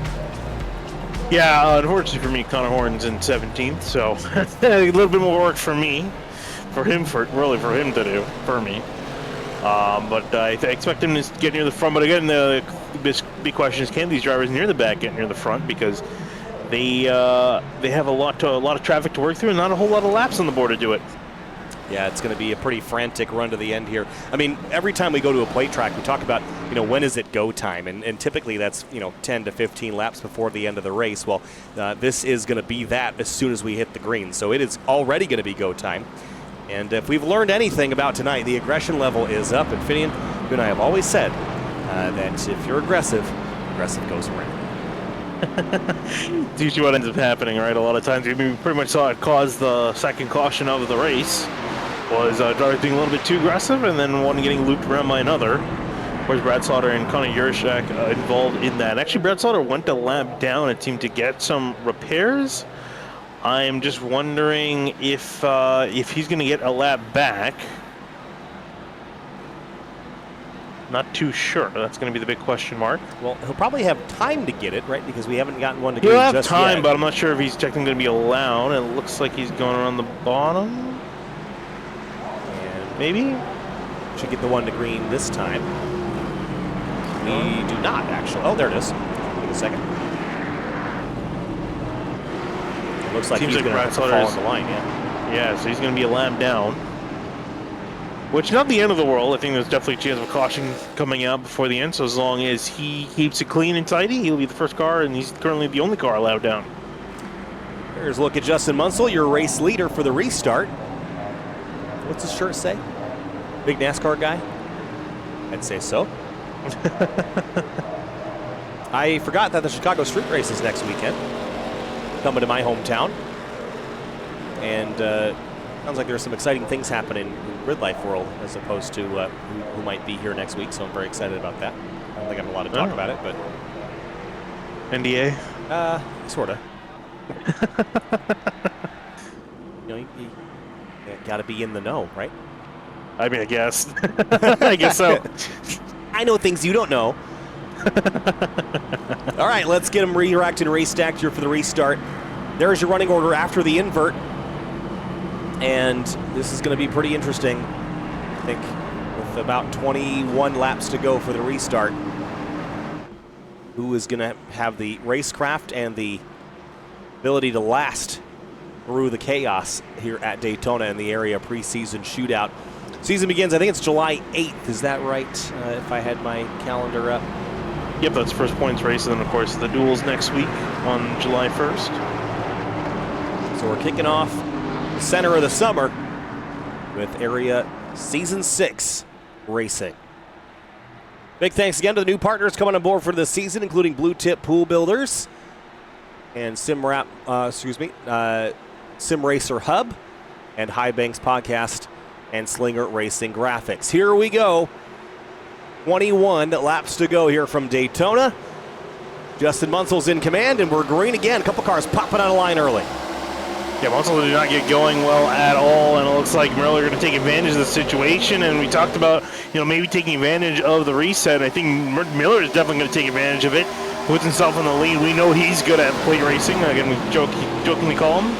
Yeah, unfortunately for me, Connor Horton's in 17th, so a little bit more work for me, for him to do, for me. But I expect him to get near the front. But again, the big question is, can these drivers near the back get near the front? Because they have a lot of traffic to work through, and not a whole lot of laps on the board to do it. Yeah, it's going to be a pretty frantic run to the end here. I mean, every time we go to a plate track, we talk about, when is it go time? And typically that's, 10 to 15 laps before the end of the race. Well, this is going to be that as soon as we hit the green. So it is already going to be go time. And if we've learned anything about tonight, the aggression level is up. And Finian, you and I have always said that if you're aggressive goes around. It's usually what ends up happening, right? A lot of times we pretty much saw it cause the second caution of the race. Was driver being a little bit too aggressive, and then one getting looped around by another. Of course, Brad Slaughter and Conor Jurczak involved in that. Actually, Brad Slaughter went a lap down and seemed to get some repairs. I'm just wondering if he's going to get a lap back. Not too sure. That's going to be the big question mark. Well, he'll probably have time to get it, right? Because we haven't gotten one to green He'll have just time, yet. but I'm not sure if he's technically going to be allowed. It looks like he's going around the bottom. Maybe? Should get the one to green this time. We do not, actually. Oh, there it is. Wait a second. It looks like Seems he's like going to fall on the line, yeah. Yeah, so he's going to be a lap down. Which, not the end of the world. I think there's definitely a chance of a caution coming out before the end. So as long as he keeps it clean and tidy, he'll be the first car, and he's currently the only car allowed down. Here's a look at Justin Munsell, your race leader for the restart. What's his shirt say? Big NASCAR guy? I'd say so. I forgot that the Chicago Street Race is next weekend. Coming to my hometown. And sounds like there's some exciting things happening in Grid Life World as opposed to who might be here next week. So I'm very excited about that. I don't think I'm allowed to talk about it, but... NDA? Sort of. You got to be in the know, right? I mean, I guess. I guess so. I know things you don't know. All right, let's get them re-racked and race-stacked here for the restart. There's your running order after the invert. And this is going to be pretty interesting, I think, with about 21 laps to go for the restart. Who is going to have the racecraft and the ability to last through the chaos here at Daytona in the area preseason shootout. Season begins, I think it's July 8th. Is that right? If I had my calendar up. Yep, that's first points race, and then, of course, the duels next week on July 1st. So we're kicking off the center of the summer with Area Season 6 racing. Big thanks again to the new partners coming on board for this season, including Blue Tip Pool Builders and Sim Racer Hub and High Banks Podcast and Slinger Racing Graphics. Here we go. 21 laps to go here from Daytona. Justin Munsell's in command, and we're green again. A couple cars popping out of line early. Yeah, Munsell did not get going well at all, and it looks like Miller are going to take advantage of the situation. And we talked about, maybe taking advantage of the reset. I think Miller is definitely going to take advantage of it. Puts himself in the lead. We know he's good at plate racing. Again, we jokingly call him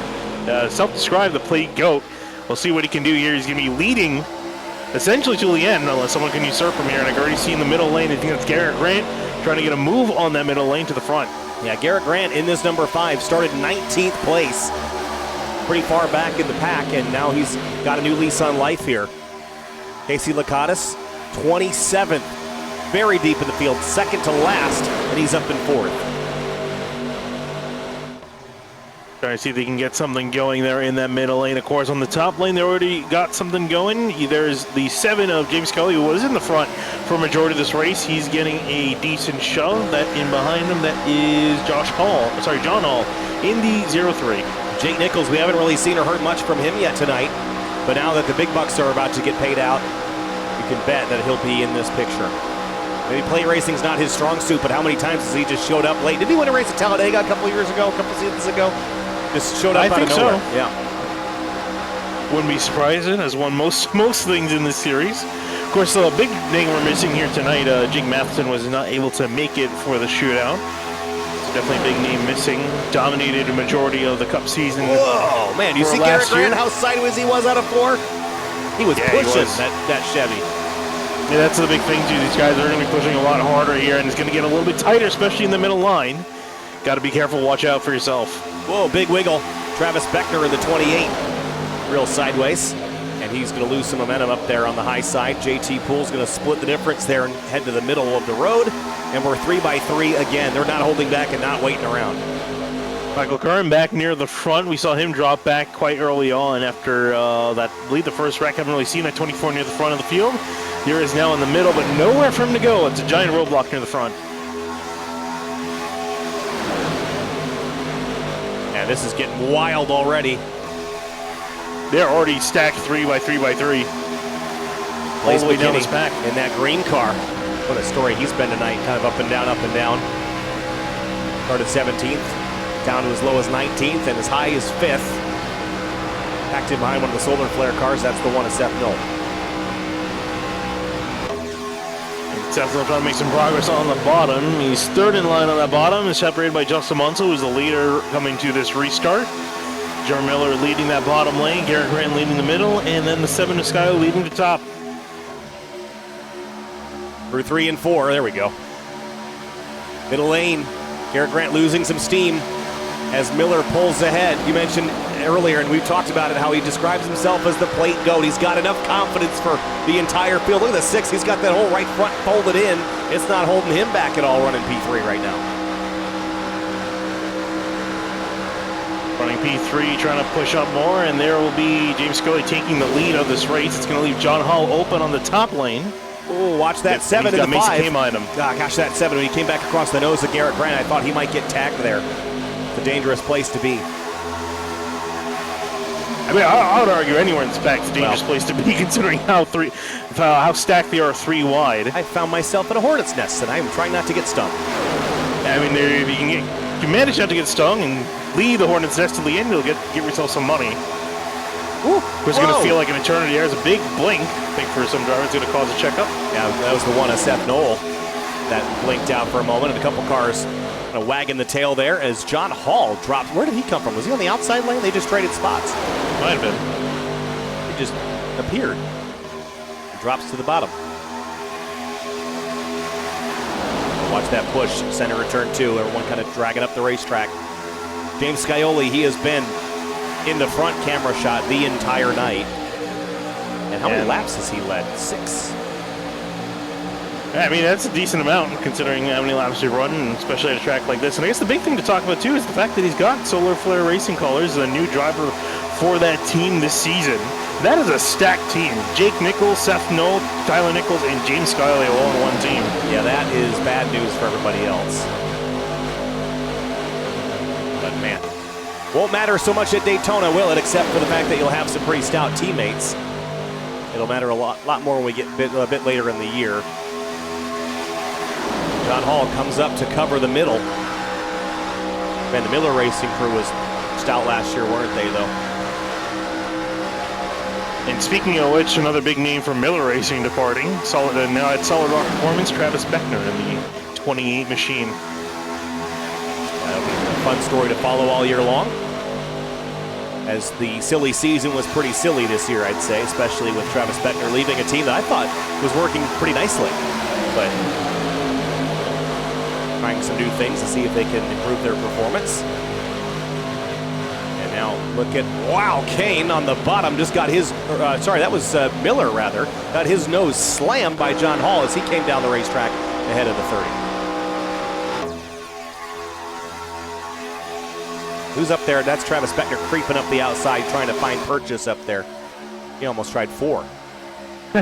self-described the plate goat. We'll see what he can do here. He's going to be leading essentially till the end, unless someone can usurp him here. And I can already see in the middle lane, I think that's Garrett Grant trying to get a move on that middle lane to the front. Yeah, Garrett Grant in this number 5 started 19th place. Pretty far back in the pack, and now he's got a new lease on life here. Casey Lakatos, 27th, very deep in the field, second to last, and he's up in 4th. Trying to see if they can get something going there in that middle lane. Of course, on the top lane, they already got something going. There's the 7 of James Kelly, who was in the front for a majority of this race. He's getting a decent shove. That in behind him, that is John Hall, in the 0-3. Jake Nichols, we haven't really seen or heard much from him yet tonight, but now that the big bucks are about to get paid out, you can bet that he'll be in this picture. Maybe plate racing's not his strong suit, but how many times has he just showed up late? Did he win a race at Talladega a couple seasons ago? Just showed up out of nowhere. So. Yeah. Wouldn't be surprising, has won most things in this series. Of course, the big thing we're missing here tonight, Jake Matheson was not able to make it for the shootout. Definitely a big name missing. Dominated a majority of the Cup season. Whoa, man, you see Garrett Grant, how sideways he was out of 4? He was pushing that Chevy. Yeah, that's the big thing, too. These guys are going to be pushing a lot harder here, and it's going to get a little bit tighter, especially in the middle line. Got to be careful. Watch out for yourself. Whoa, big wiggle. Travis Beckner in the 28. Real sideways. And he's going to lose some momentum up there on the high side. JT Poole's going to split the difference there and head to the middle of the road. And we're 3x3 again. They're not holding back and not waiting around. Michael Curran back near the front. We saw him drop back quite early on after that lead the first wreck. Haven't really seen that 24 near the front of the field. Here is now in the middle, but nowhere for him to go. It's a giant roadblock near the front. Yeah, this is getting wild already. They're already stacked 3x3x3. All the way down this pack. In that green car. What a story he's been tonight. Kind of up and down, up and down. Started 17th. Down to as low as 19th and as high as 5th. Packed in behind one of the solar flare cars. That's the one of Seth Knoll. Seth's trying to make some progress on the bottom. He's third in line on that bottom. Is separated by Justin Munsell, who's the leader coming to this restart. Jeremy Miller leading that bottom lane. Garrett Grant leading the middle. And then the 7 of Sky leading the top. Through 3 and 4. There we go. Middle lane. Garrett Grant losing some steam as Miller pulls ahead. You mentioned earlier, and we've talked about it, how he describes himself as the plate goat. He's got enough confidence for the entire field. Look at the 6. He's got that whole right front folded in. It's not holding him back at all running P3 right now. Running P3, trying to push up more, and there will be James Scully taking the lead of this race. It's going to leave John Hall open on the top lane. Oh, watch that 7 and 5. Behind him. Gosh, that 7, when he came back across the nose of Garrett Grant, I thought he might get tagged there. It's a dangerous place to be. I mean, I would argue anywhere in this pack is a dangerous place to be, considering how stacked they are 3 wide. I found myself in a hornet's nest, and I'm trying not to get stung. I mean, if you manage not to get stung and leave the hornet's nest to the end, you'll get yourself some money. It's going to feel like an eternity. There's a big blink. I think for some drivers, it's going to cause a checkup. Yeah, that was the one of Seth Knoll that blinked out for a moment, and a couple cars kind of wagging the tail there as John Hall dropped. Where did he come from? Was he on the outside lane? They just traded spots. Might have been. He just appeared. He drops to the bottom. Watch that push. Center return 2. Everyone kind of dragging up the racetrack. James Scioli, he has been in the front camera shot the entire night. And how many laps has he led? 6. I mean, that's a decent amount considering how many laps you've run, especially at a track like this. And I guess the big thing to talk about, too, is the fact that he's got Solar Flare Racing colors, a new driver for that team this season. That is a stacked team. Jake Nichols, Seth Knoll, Tyler Nichols, and James Scully all on one team. Yeah, that is bad news for everybody else. But, man, won't matter so much at Daytona, will it? Except for the fact that you'll have some pretty stout teammates. It'll matter a lot more when we get a bit later in the year. John Hall comes up to cover the middle. Man, the Miller Racing crew was stout last year, weren't they, though? And speaking of which, another big name for Miller Racing departing. Now at Solid Rock Performance, Travis Beckner in the 28 machine. That'll be a fun story to follow all year long, as the silly season was pretty silly this year, I'd say, especially with Travis Beckner leaving a team that I thought was working pretty nicely. But trying some new things to see if they can improve their performance. And now look at, wow, Kane on the bottom just got his, sorry, that was Miller rather, got his nose slammed by John Hall as he came down the racetrack ahead of the 30. Who's up there? That's Travis Beckner creeping up the outside trying to find purchase up there. He almost tried 4.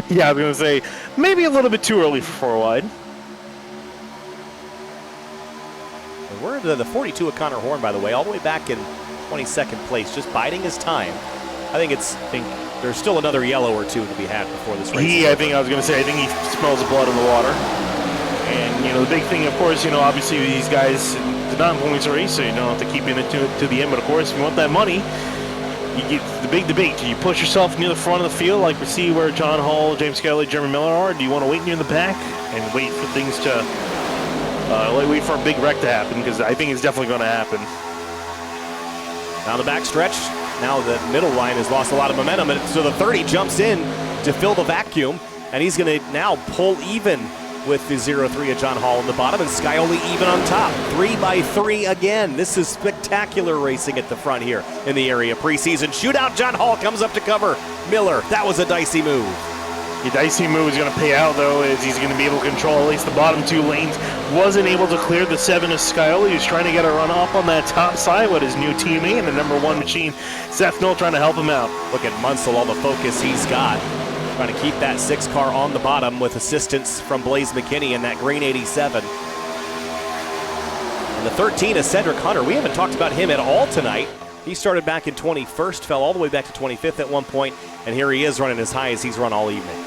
Yeah, I was going to say, maybe a little bit too early for 4 wide. We're the 42 of Connor Horn, by the way, all the way back in 22nd place, just biding his time. I think there's still another yellow or 2 to be had before this race. I think he smells the blood in the water. And, the big thing, of course, obviously these guys, the non-points race, so you don't have to keep in it to the end. But, of course, if you want that money, you get the big debate. Do you push yourself near the front of the field like we see where John Hall, James Scully, Jeremy Miller are? Or do you want to wait near the back and wait for things to wait for a big wreck to happen? Because I think it's definitely going to happen. Now the back stretch. Now the middle line has lost a lot of momentum, and so the 30 jumps in to fill the vacuum, and he's going to now pull even with the 0-3 of John Hall in the bottom, and Scioli even on top. 3x3 again. This is spectacular racing at the front here in the area. Preseason shootout. John Hall comes up to cover Miller. That was a dicey move. The dicey move is going to pay out, though, as he's going to be able to control at least the bottom 2 lanes. Wasn't able to clear the 7 of Scioli. He was trying to get a run up on that top side with his new teammate and the number 1 machine, Seth Knoll, trying to help him out. Look at Munsell, all the focus he's got. Trying to keep that 6 car on the bottom with assistance from Blaze McKinney in that green 87. And the 13 is Cedric Hunter. We haven't talked about him at all tonight. He started back in 21st, fell all the way back to 25th at one point, and here he is running as high as he's run all evening.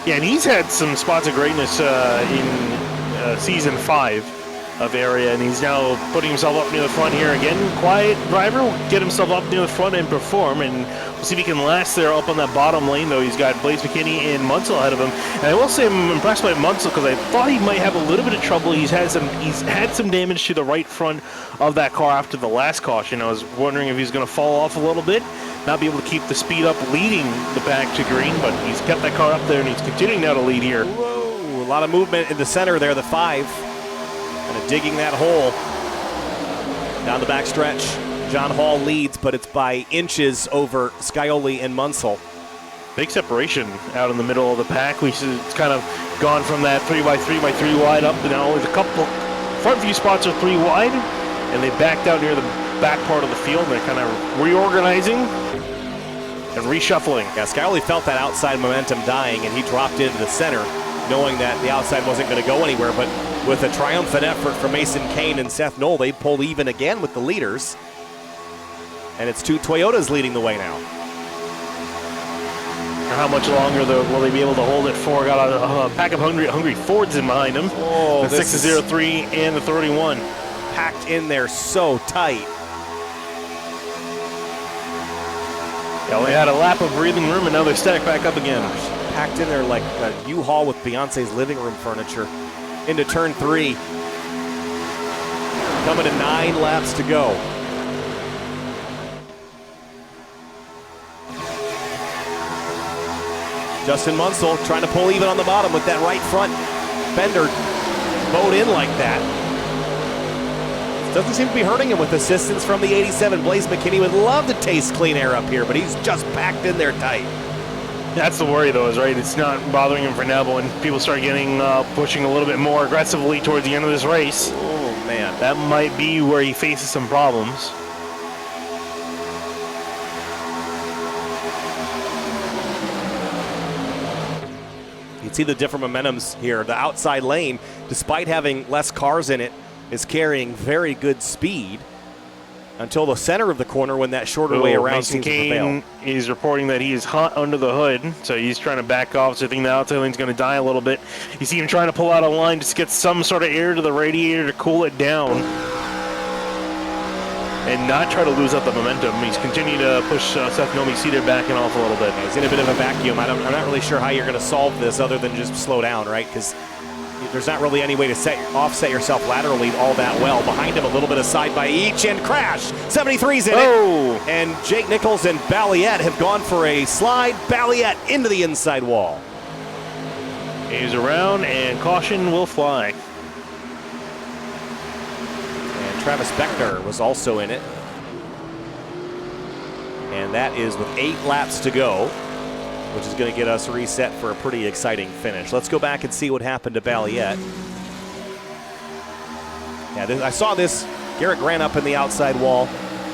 Yeah, and he's had some spots of greatness in Season 5 of area, and he's now putting himself up near the front here again. Quiet driver will get himself up near the front and perform, and we'll see if he can last there up on that bottom lane, though. He's got Blaze McKinney and Munsell ahead of him, and I will say I'm impressed by Munsell because I thought he might have a little bit of trouble. He's had some damage to the right front of that car after the last caution. I was wondering if he's going to fall off a little bit, not be able to keep the speed up leading the back to green, but he's kept that car up there, and he's continuing now to lead here. Whoa, a lot of movement in the center there, the 5. Kind of digging that hole. Down the back stretch, John Hall leads, but it's by inches over Scioli and Munsell. Big separation out in the middle of the pack. It's kind of gone from that 3x3 wide up to now. There's a couple front view spots are 3 wide, and they backed out near the back part of the field. They're kind of reorganizing and reshuffling. Yeah, Scioli felt that outside momentum dying, and he dropped into the center, knowing that the outside wasn't going to go anywhere. But with a triumphant effort from Mason Kane and Seth Knoll, they pulled even again with the leaders. And it's 2 Toyotas leading the way now. How much longer will they be able to hold it for? Got a pack of hungry Fords in behind them. Oh, the 6-0-3 and the 31. Packed in there so tight. Yeah, they had a lap of breathing room, and now they're stacked back up again. Gosh, packed in there like a U-Haul with Beyonce's living room furniture. Into turn 3. Coming to 9 laps to go. Justin Munsell trying to pull even on the bottom with that right front fender bowed in like that. Doesn't seem to be hurting him with assistance from the 87. Blaze McKinney would love to taste clean air up here, but he's just packed in there tight. That's the worry, though, is right. It's not bothering him for now, but when people start getting pushing a little bit more aggressively towards the end of this race, oh man, that might be where he faces some problems. You can see the different momentums here. The outside lane, despite having less cars in it, is carrying very good speed until the center of the corner when that shorter way around Mason seems to prevail. Kane is reporting that he is hot under the hood, so he's trying to back off, so I think the outside lane's going to die a little bit. You see him trying to pull out a line just to get some sort of air to the radiator to cool it down and not try to lose up the momentum. He's continuing to push Seth Knoll. You see they're backing off a little bit. He's in a bit of a vacuum. I'm not really sure how you're going to solve this other than just slow down, right? Because there's not really any way to offset yourself laterally all that well. Behind him, a little bit of side by each, and crash. 73's in it. And Jake Nichols and Balliet have gone for a slide. Balliet into the inside wall. He's around, and caution will fly. And Travis Beckner was also in it. And that is with 8 laps to go, which is going to get us reset for a pretty exciting finish. Let's go back and see what happened to Balliet. Yeah, I saw this. Garrett Grant up in the outside wall.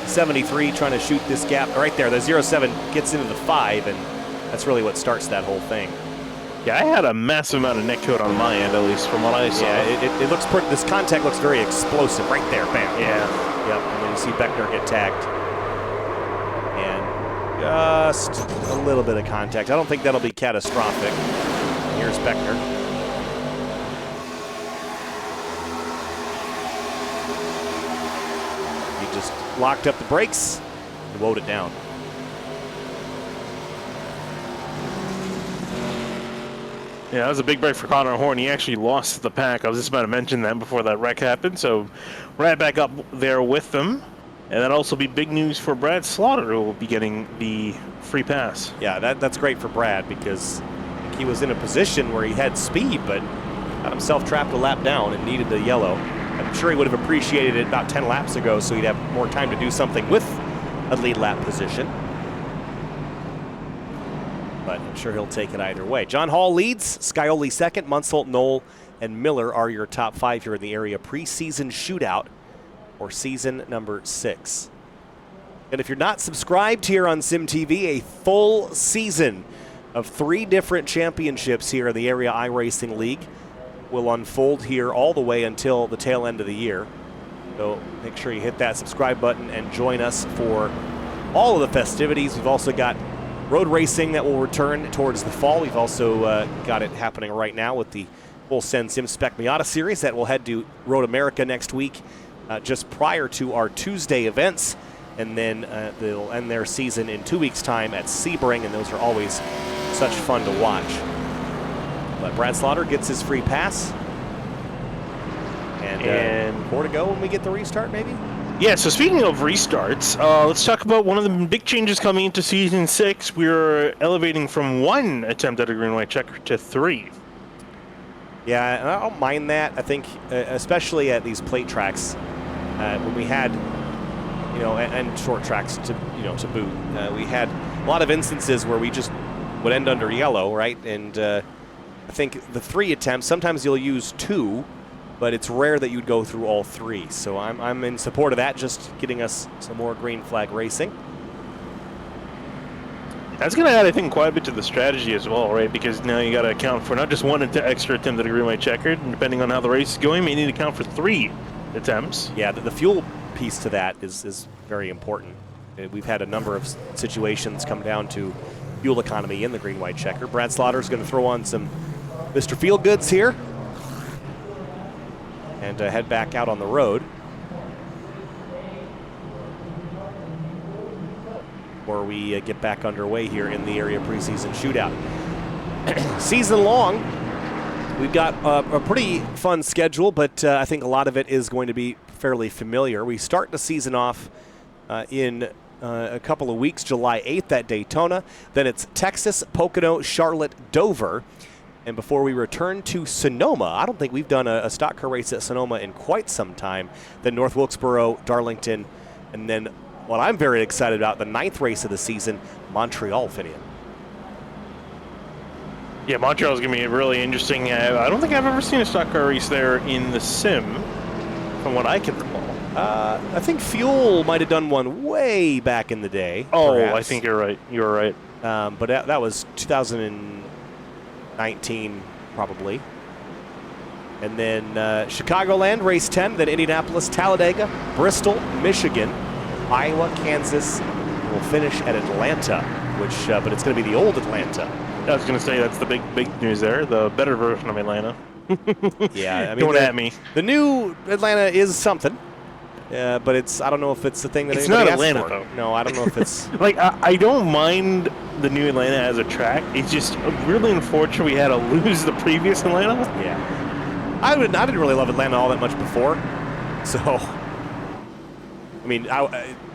73 trying to shoot this gap. Right there, the 07 gets into the 5, and that's really what starts that whole thing. Yeah, I had a massive amount of neck to it on my end, at least from what I saw. Yeah, it looks pretty, this contact looks very explosive right there, bam. Yeah. Yep, and then you see Beckner get tagged. Just a little bit of contact. I don't think that'll be catastrophic. Here's Beckner. He just locked up the brakes and woed it down. Yeah, that was a big break for Connor Horn. He actually lost the pack. I was just about to mention that before that wreck happened. So right back up there with them. And that'll also be big news for Brad Slaughter, who will be getting the free pass. Yeah, that's great for Brad because he was in a position where he had speed, but I got himself trapped a lap down and needed the yellow. I'm sure he would have appreciated it about 10 laps ago, so he'd have more time to do something with a lead lap position. But I'm sure he'll take it either way. John Hall leads, Scioli second, Munselt, Knoll, and Miller are your top 5 here in the area preseason shootout or season number 6. And if you're not subscribed here on SimTV, a full season of 3 different championships here in the area iRacing League will unfold here all the way until the tail end of the year. So make sure you hit that subscribe button and join us for all of the festivities. We've also got road racing that will return towards the fall. We've also got it happening right now with the Full Send Sim Spec Miata series that will head to Road America next week, just prior to our Tuesday events. And then they'll end their season in 2 weeks' time at Sebring, and those are always such fun to watch. But Brad Slaughter gets his free pass. And more to go when we get the restart, maybe? Yeah, so speaking of restarts, let's talk about one of the big changes coming into Season 6. We're elevating from 1 attempt at a green-white checker to 3. Yeah, and I don't mind that. I think, especially at these plate tracks, when we had, and short tracks to boot, we had a lot of instances where we just would end under yellow, right? And I think the 3 attempts, sometimes you'll use 2, but it's rare that you'd go through all 3. So I'm in support of that, just getting us some more green flag racing. That's going to add, I think, quite a bit to the strategy as well, right? Because now you got to account for not just 1 extra attempt at a green-white checker, and depending on how the race is going, you need to account for 3 attempts. Yeah, the fuel piece to that is very important. We've had a number of situations come down to fuel economy in the green-white checker. Brad Slaughter's going to throw on some Mr. Feelgoods here and head back out on the road. Before we get back underway here in the area preseason shootout. Season long, we've got a pretty fun schedule, but I think a lot of it is going to be fairly familiar. We start the season off in a couple of weeks, July 8th at Daytona. Then it's Texas, Pocono, Charlotte, Dover. And before we return to Sonoma, I don't think we've done a stock car race at Sonoma in quite some time. Then North Wilkesboro, Darlington, and then what I'm very excited about, the 9th race of the season, Montreal Finian. Yeah, Montreal is going to be really interesting. I don't think I've ever seen a stock car race there in the sim, from what I can recall. I think Fuel might have done one way back in the day. Oh, perhaps. I think you're right. You're right. But that was 2019, probably. And then Chicagoland, race 10, then Indianapolis, Talladega, Bristol, Michigan, Iowa, Kansas. We'll finish at Atlanta, which, but it's going to be the old Atlanta. I was going to say that's the big news there, the better version of Atlanta. Yeah, I mean, don't at me. The new Atlanta is something, but I don't know if it's the thing that it's anybody not Atlanta asked for. though. No, I don't know if it's like I don't mind the new Atlanta as a track. It's just really unfortunate we had to lose the previous Atlanta. Yeah, I didn't really love Atlanta all that much before, so I mean,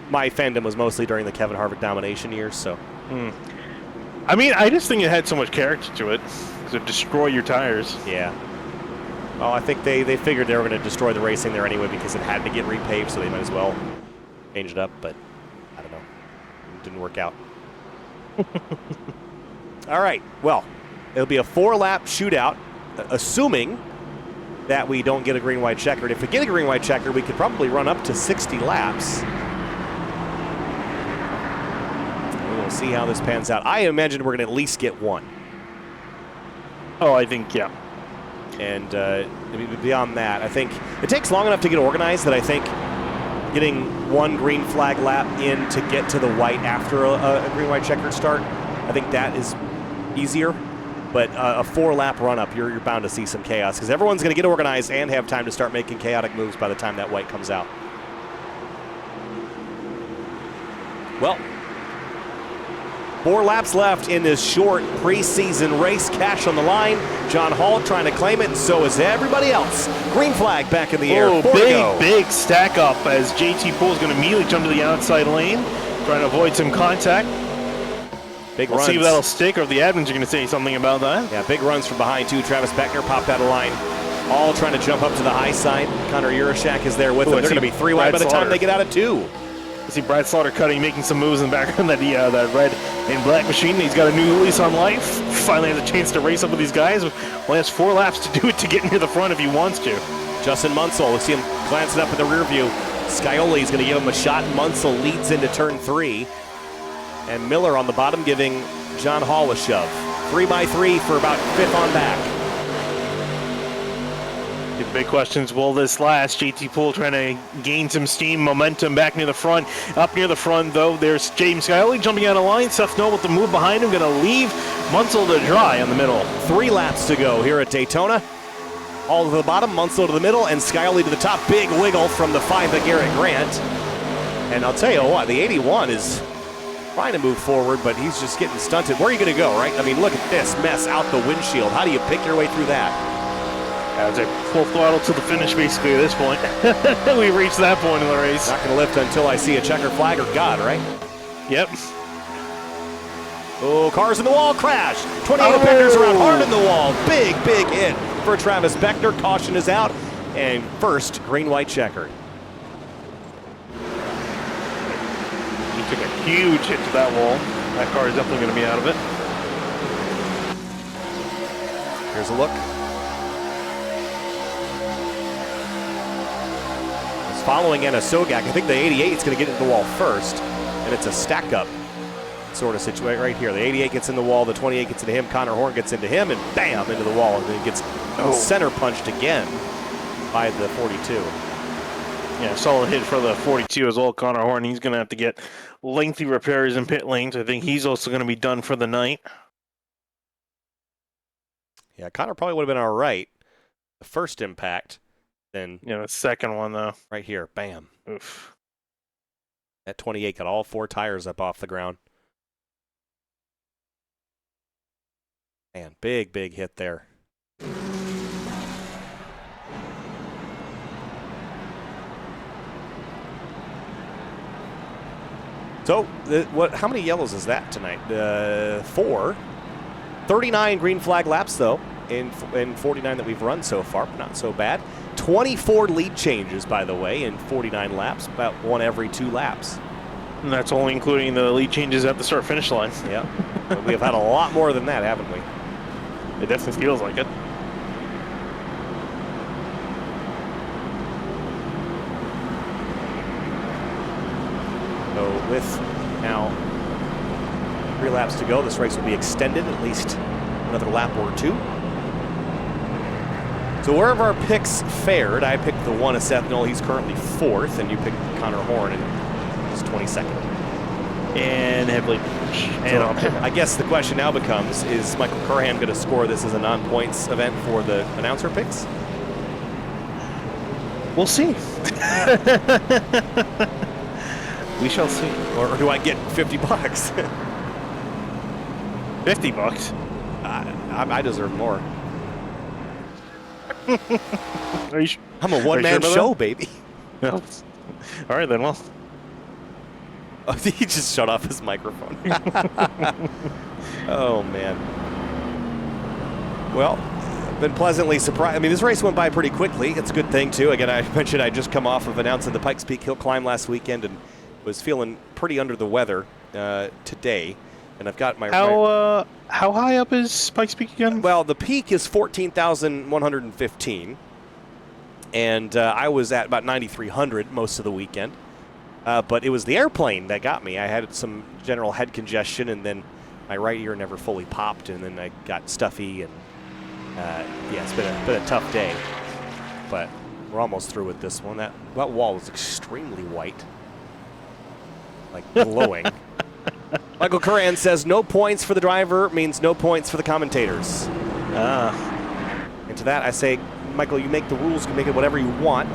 my fandom was mostly during the Kevin Harvick domination years. So, I mean, I just think it had so much character to it. To destroy your tires. Yeah. Well, I think they figured they were going to destroy the racing there anyway because it had to get repaved, so they might as well change it up. But I don't know, it didn't work out. All right. Well, it'll be a 4-lap shootout, assuming that we don't get a green-white checkered. If we get a green-white checker, we could probably run up to 60 laps. We'll see how this pans out. I imagine we're going to at least get 1. Oh, I think, yeah. And beyond that, I think it takes long enough to get organized that I think getting 1 green flag lap in to get to the white after a green-white checkered start, I think that is easier. But a 4-lap run-up, you're bound to see some chaos because everyone's going to get organized and have time to start making chaotic moves by the time that white comes out. Well, 4 laps left in this short preseason race. Cash on the line. John Hall trying to claim it, and so is everybody else. Green flag back in the air. Oh, big stack up as JT Pool's going to immediately jump to the outside lane, trying to avoid some contact. Big we'll runs. See if that'll stick, or if the admins are going to say something about that. Yeah, big runs from behind, too. Travis Beckner popped out of line All trying to jump up to the high side. Connor Urashak is there with them. They're going to be 3 wide by the time they get out of 2. I see Brad Slaughter cutting, making some moves in the background. That red and black machine. He's got a new lease on life. Finally has a chance to race up with these guys. Well, he has 4 laps to do it to get near the front if he wants to. Justin Munsell, we see him glancing up in the rear view. Scioli is going to give him a shot. Munsell leads into turn 3. And Miller on the bottom giving John Hall a shove. 3x3 for about 5th on back. The big questions, will this last? JT Poole trying to gain some steam, momentum back near the front. Up near the front, though, there's James Scioli jumping out of line. Seth Noel with the move behind him, going to leave Munsell to dry in the middle. 3 laps to go here at Daytona. All to the bottom, Munsell to the middle, and Scioli to the top. Big wiggle from the 5 at Garrett Grant. And I'll tell you what, the 81 is trying to move forward, but he's just getting stunted. Where are you going to go, right? I mean, look at this mess out the windshield. How do you pick your way through that? I'd say full throttle to the finish, basically, at this point. We've reached that point in the race. Not going to lift until I see a checker flag or God, right? Yep. Oh, cars in the wall, crash. 28 Beckner's around hard in the wall. Big hit for Travis Beckner. Caution is out. And first, green-white checker. He took a huge hit to that wall. That car is definitely going to be out of it. Here's a look. Following Anna Sogak, I think the 88 is going to get into the wall first, and it's a stack-up sort of situation right here. The 88 gets in the wall, the 28 gets into him, Connor Horn gets into him, and bam, into the wall, and then gets center punched again by the 42. Yeah, solid hit for the 42 as well, Connor Horn. He's going to have to get lengthy repairs in pit lanes. I think he's also going to be done for the night. Yeah, Connor probably would have been all right. The first impact. Then the second one, though. Right here, bam. Oof. That 28 got all 4 tires up off the ground. Man, big hit there. So, how many yellows is that tonight? 4. 39 green flag laps, though, in 49 that we've run so far, but not so bad. 24 lead changes, by the way, in 49 laps, about 1 every 2 laps. And that's only including the lead changes at the start-finish line. Yeah. We have had a lot more than that, haven't we? It definitely feels like it. So with now 3 laps to go, this race will be extended at least another lap or 2. So wherever our picks fared, I picked the 1 of Seth Noel. He's currently 4th, and you picked Connor Horn, and he's 22nd. And heavily I guess the question now becomes, is Michael Curran going to score this as a non-points event for the announcer picks? We'll see. We shall see. Or do I get $50? $50? I deserve more. Are you I'm a one-man show, baby. No. All right, then, well. Oh, he just shut off his microphone. Oh, man. Well, I've been pleasantly surprised. I mean, this race went by pretty quickly. It's a good thing, too. Again, I mentioned I'd just come off of announcing the Pikes Peak Hill Climb last weekend and was feeling pretty under the weather today. And I've got my... How high up is Pikes Peak again? Well, the peak is 14,115. And I was at about 9,300 most of the weekend. But it was the airplane that got me. I had some general head congestion, and then my right ear never fully popped, and then I got stuffy. And yeah, it's been a tough day. But we're almost through with this one. That wall was extremely white. Like glowing. Michael Curran says no points for the driver means no points for the commentators. And to that I say, Michael, you make the rules, you can make it whatever you want,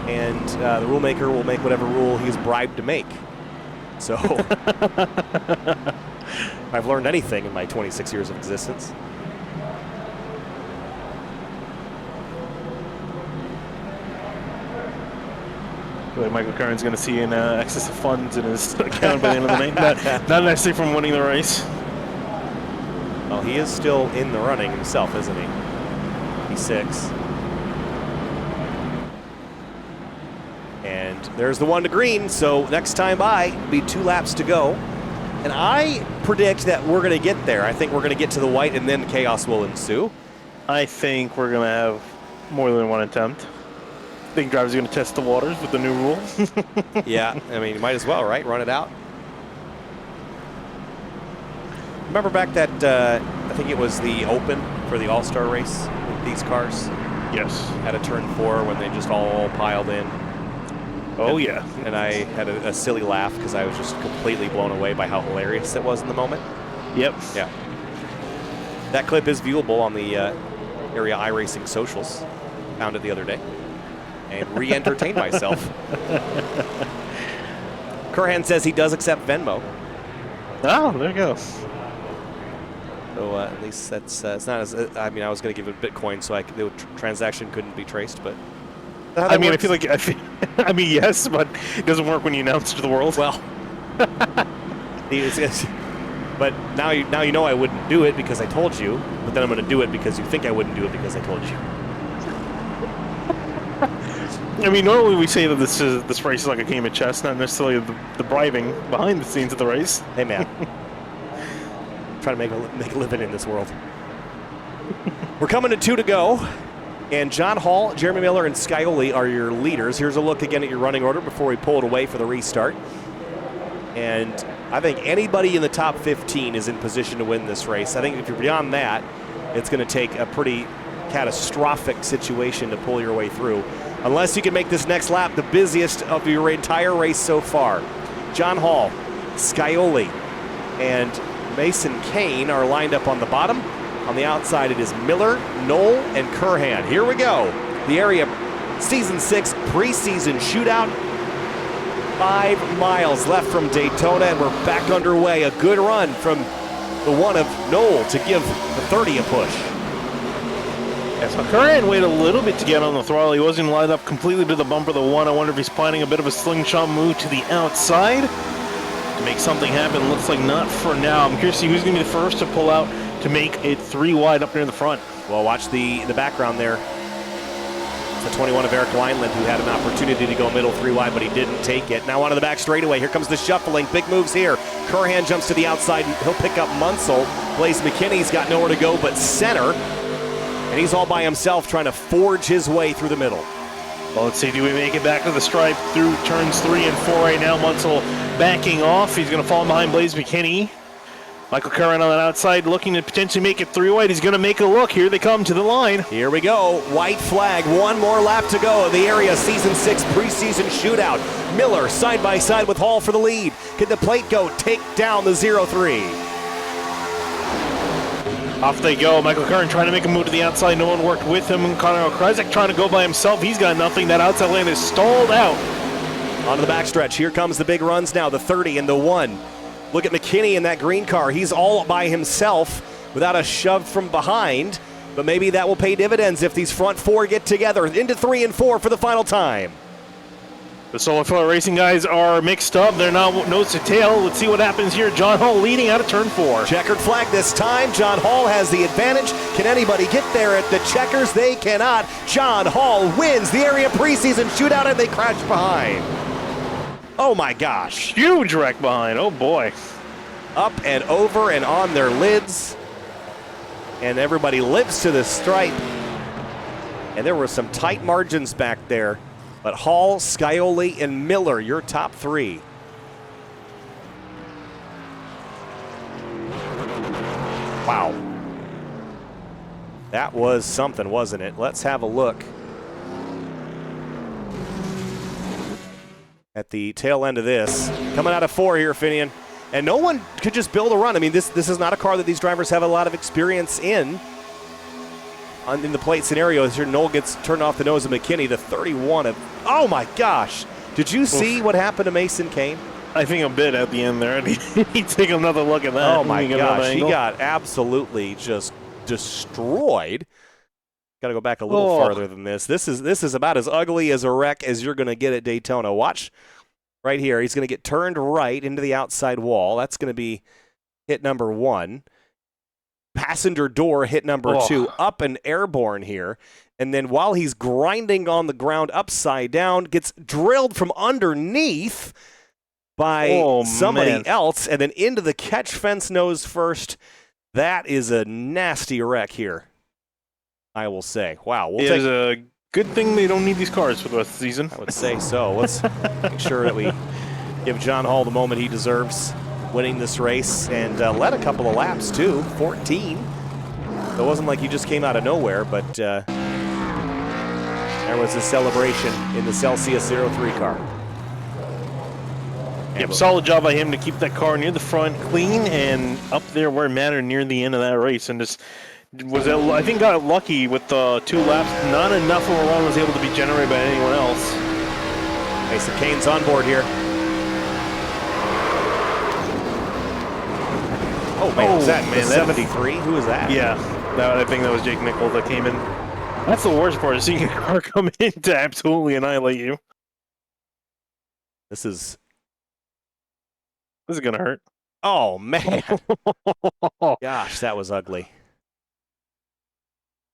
and the rule maker will make whatever rule he's bribed to make. So, if I've learned anything in my 26 years of existence. Michael Curran's going to see an excess of funds in his account by the end of the night. Not necessarily from winning the race. Well, he is still in the running himself, isn't he? He 56. And there's the one to green, so next time by, be 2 laps to go. And I predict that we're going to get there. I think we're going to get to the white, and then chaos will ensue. I think we're going to have more than one attempt. I think drivers are going to test the waters with the new rule. Yeah, I mean, you might as well, right? Run it out. Remember back that, I think it was the Open for the All-Star race with these cars? Yes. At a turn 4 when they just all piled in. Oh, yeah. And I had a silly laugh because I was just completely blown away by how hilarious it was in the moment. Yep. Yeah. That clip is viewable on the area iRacing socials. Found it the other day. And re-entertained myself. Curhan says he does accept Venmo. Oh, there you go. So at least that's it's not as I mean I was going to give it Bitcoin so the transaction couldn't be traced, but I mean works? I mean yes, but it doesn't work when you announce it to the world. Well, but now you know I wouldn't do it because I told you, but then I'm going to do it because you think I wouldn't do it because I told you. I mean, normally we say that this race is like a game of chess, not necessarily the bribing behind the scenes of the race. Hey man. Trying to make a living in this world. We're coming to 2 to go, and John Hall, Jeremy Miller, and Scioli are your leaders. Here's a look again at your running order before we pull it away for the restart. And I think anybody in the top 15 is in position to win this race. I think if you're beyond that, it's going to take a pretty catastrophic situation to pull your way through, unless you can make this next lap the busiest of your entire race so far. John Hall, Scioli, and Mason Kane are lined up on the bottom. On the outside, it is Miller, Knoll, and Curhan. Here we go. The area Season 6 preseason shootout. 5 miles left from Daytona, and we're back underway. A good run from the one of Knoll to give the 30 a push. Yeah, so Curran waited a little bit to get on the throttle. He wasn't lined up completely to the bumper, the one. I wonder if he's planning a bit of a slingshot move to the outside to make something happen. Looks like not for now. I'm curious to see who's going to be the first to pull out to make it 3 wide up near the front. Well, watch the background there. It's the 21 of Eric Wineland, who had an opportunity to go middle 3 wide, but he didn't take it. Now onto the back straightaway. Here comes the shuffling. Big moves here. Curhan jumps to the outside, and he'll pick up Munsell. Blaze McKinney's got nowhere to go but center. And he's all by himself trying to forge his way through the middle. Well, let's see, do we make it back to the stripe through turns 3 and 4 right now? Munsell backing off. He's going to fall behind Blaze McKinney. Michael Curran on that outside looking to potentially make it 3 wide. He's going to make a look. Here they come to the line. Here we go. White flag. 1 more lap to go. The area Season 6 preseason shootout. Miller side by side with Hall for the lead. Can the plate go take down the 0-3? Off they go. Michael Curran trying to make a move to the outside. No one worked with him. Connor Krzyzek trying to go by himself. He's got nothing. That outside lane is stalled out. Onto the backstretch. Here comes the big runs now. The 30 and the 1. Look at McKinney in that green car. He's all by himself without a shove from behind. But maybe that will pay dividends if these front 4 get together. Into 3 and 4 for the final time. The Solo Filler Racing guys are mixed up. They're now nose to tail. Let's see what happens here. John Hall leading out of turn 4. Checkered flag this time. John Hall has the advantage. Can anybody get there at the checkers? They cannot. John Hall wins the area preseason shootout, and they crash behind. Oh my gosh. Huge wreck behind. Oh boy. Up and over and on their lids. And everybody lives to the stripe. And there were some tight margins back there. But Hall, Scioli, and Miller, your top 3. Wow. That was something, wasn't it? Let's have a look at the tail end of this. Coming out of 4 here, Finian. And no one could just build a run. I mean, this is not a car that these drivers have a lot of experience in. In the plate scenarios here, Knoll gets turned off the nose of McKinney, the 31 of, oh my gosh. Did you see what happened to Mason Kane? I think a bit at the end there. He'd take another look at that. Oh my gosh, he got absolutely just destroyed. Got to go back a little farther than this. This is about as ugly as a wreck as you're going to get at Daytona. Watch right here. He's going to get turned right into the outside wall. That's going to be hit number 1. passenger door hit number 2, up and airborne here. And then while he's grinding on the ground upside down, gets drilled from underneath by somebody else, and then into the catch fence nose first. That is a nasty wreck here, I will say. Wow. It is a good thing they don't need these cars for the rest of the season. I would say so. Let's make sure that we give John Hall the moment he deserves, winning this race, and led a couple of laps, too, 14. So it wasn't like you just came out of nowhere, but there was a celebration in the Celsius 03 car. Yep, solid job by him to keep that car near the front, clean, and up there where it mattered near the end of that race. And just I think got lucky with the 2 laps. Not enough of a run was able to be generated by anyone else. Mason Kane's on board here. Oh, man, was that 73? Who was that? Yeah, I think that was Jake Nichols that came in. That's the worst part, is seeing a car come in to absolutely annihilate you. This is going to hurt. Oh, man. Gosh, that was ugly.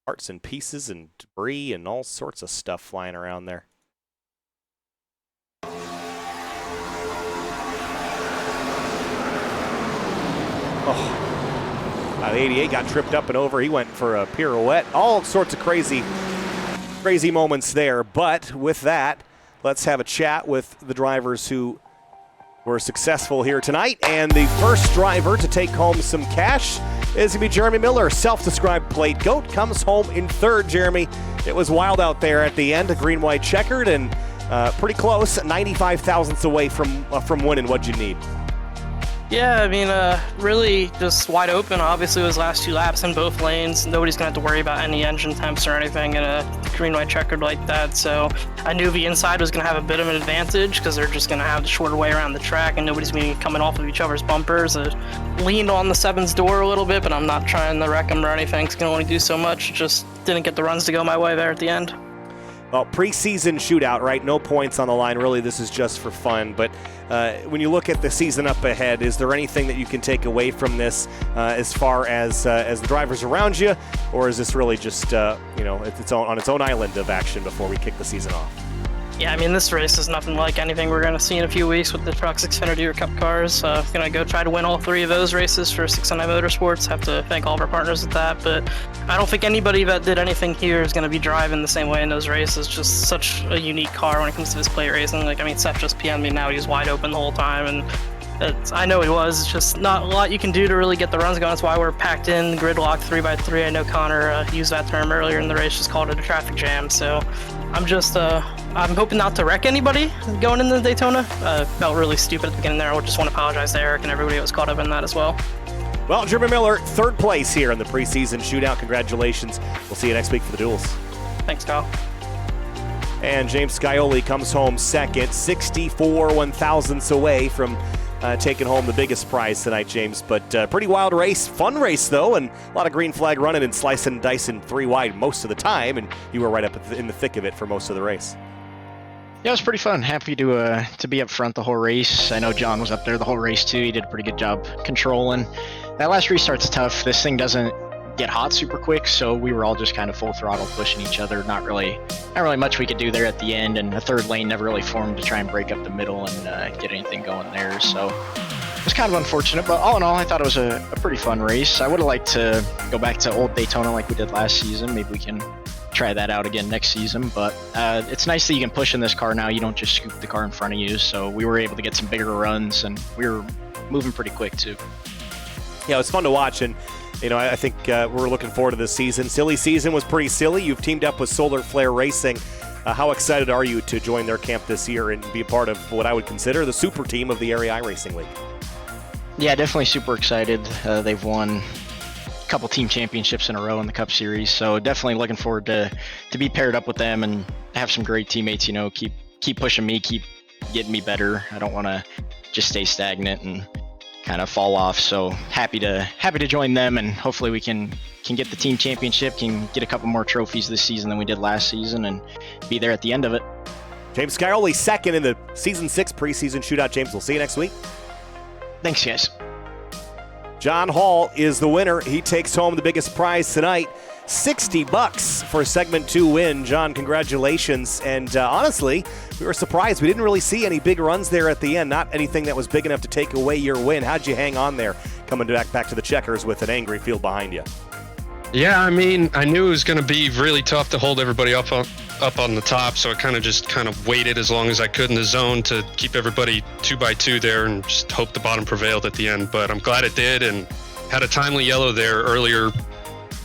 Parts and pieces and debris and all sorts of stuff flying around there. Oh, the 88 got tripped up and over. He went for a pirouette. All sorts of crazy moments there. But with that, let's have a chat with the drivers who were successful here tonight. And the first driver to take home some cash is going to be Jeremy Miller. Self-described plate goat comes home in third, Jeremy. It was wild out there at the end, a green-white checkered, and pretty close, 95 thousandths away from winning. What'd you need? Yeah, I mean, really just wide open. Obviously, it was last 2 laps in both lanes. Nobody's going to have to worry about any engine temps or anything in a green-white checkered like that. So I knew the inside was going to have a bit of an advantage because they're just going to have the shorter way around the track and nobody's going to be coming off of each other's bumpers. I leaned on the 7's door a little bit, but I'm not trying to wreck them or anything. It's going to only do so much. Just didn't get the runs to go my way there at the end. Well, preseason shootout, right? No points on the line. Really, this is just for fun. But when you look at the season up ahead, is there anything that you can take away from this as far as the drivers around you, or is this really just on its own island of action before we kick the season off? Yeah, I mean, this race is nothing like anything we're going to see in a few weeks with the Trucks Xfinity or Cup cars. Going to go try to win all 3 of those races for 609 Motorsports. Have to thank all of our partners with that, but I don't think anybody that did anything here is going to be driving the same way in those races. Just such a unique car when it comes to this plate racing. Like, I mean, Seth just PM'd me now. He was wide open the whole time, and I know he was. It's just not a lot you can do to really get the runs going. That's why we're packed in, gridlock 3x3. I know Connor used that term earlier in the race, just called it a traffic jam. So I'm just, I'm hoping not to wreck anybody going into Daytona. Felt really stupid at the beginning there. I just want to apologize to Eric and everybody that was caught up in that as well. Well, Jeremy Miller, third place here in the preseason shootout. Congratulations. We'll see you next week for the duels. Thanks, Kyle. And James Scioli comes home second, 64 one-thousandths away from taking home the biggest prize tonight, James. But pretty wild race, fun race though, and a lot of green flag running and slicing and dicing 3 wide most of the time, and you were right up in the thick of it for most of the race. Yeah, it was pretty fun. Happy to be up front the whole race. I know John was up there the whole race too. He did a pretty good job controlling. That last restart's tough. This thing doesn't get hot super quick, so we were all just kind of full throttle pushing each other. Not really much we could do there at the end, and the third lane never really formed to try and break up the middle and get anything going there. So it was kind of unfortunate, but all in all, I thought it was a pretty fun race. I would have liked to go back to old Daytona like we did last season. Maybe we can try that out again next season, but it's nice that you can push in this car now. You don't just scoop the car in front of you, so we were able to get some bigger runs, and we were moving pretty quick too. Yeah, it was fun to watch, and I think we're looking forward to this season. Silly season was pretty silly. You've teamed up with Solar Flare Racing. How excited are you to join their camp this year and be a part of what I would consider the super team of the area iRacing League? Yeah, definitely super excited. They've won a couple team championships in a row in the Cup Series, so definitely looking forward to be paired up with them and have some great teammates. Keep pushing me, keep getting me better. I don't want to just stay stagnant and kind of fall off. So happy to join them, and hopefully we can get the team championship, can get a couple more trophies this season than we did last season, and be there at the end of it. James Scioli second in the season 6 preseason shootout. James, we'll see you next week. Thanks, guys. John Hall is the winner. He takes home the biggest prize tonight, $60 for a segment 2 win. John, congratulations. And honestly, we were surprised. We didn't really see any big runs there at the end, not anything that was big enough to take away your win. How'd you hang on there, coming back to the checkers with an angry field behind you? Yeah, I mean, I knew it was going to be really tough to hold everybody up on the top, so I kind of waited as long as I could in the zone to keep everybody 2 by 2 there and just hope the bottom prevailed at the end. But I'm glad it did, and had a timely yellow there earlier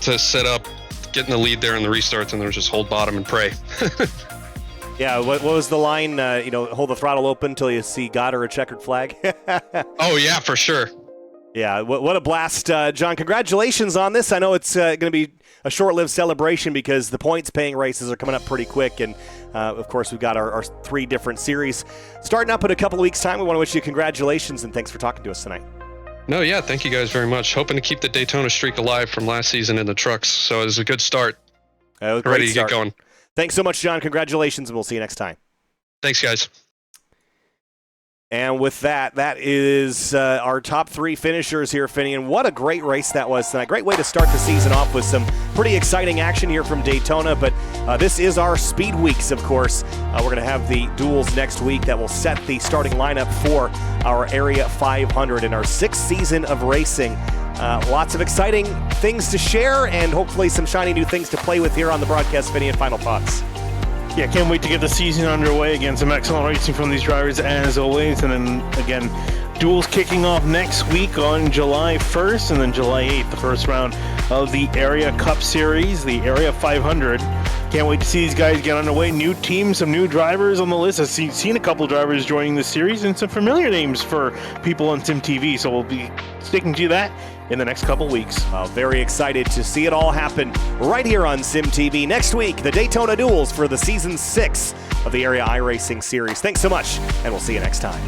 to set up getting the lead there in the restarts, and there was just hold bottom and pray. Yeah, what was the line? Hold the throttle open until you see God or a checkered flag. Oh yeah, for sure. Yeah, what a blast. John, congratulations on this. I know it's going to be a short-lived celebration because the points-paying races are coming up pretty quick, and of course we've got our 3 different series starting up in a couple of weeks' time. We want to wish you congratulations, and thanks for talking to us tonight. No, yeah, thank you guys very much. Hoping to keep the Daytona streak alive from last season in the trucks, so it was a good start. Ready to get going. Thanks so much, John. Congratulations, and we'll see you next time. Thanks, guys. And with that is our top 3 finishers here, Finney. And what a great race that was tonight. Great way to start the season off with some pretty exciting action here from Daytona. But this is our speed weeks, of course. We're going to have the duels next week that will set the starting lineup for our Area 500 in our 6th season of racing. Lots of exciting things to share and hopefully some shiny new things to play with here on the broadcast. Finney, and final thoughts. Yeah, can't wait to get the season underway. Again, some excellent racing from these drivers as always. And then again, duels kicking off next week on July 1st and then July 8th, the first round of the Area Cup Series, the Area 500. Can't wait to see these guys get underway. New teams, some new drivers on the list. I've seen a couple drivers joining the series and some familiar names for people on Sim TV. So we'll be sticking to that in the next couple weeks. Very excited to see it all happen right here on Sim TV. Next week, the Daytona Duels for the Season 6 of the Area iRacing Series. Thanks so much, and we'll see you next time.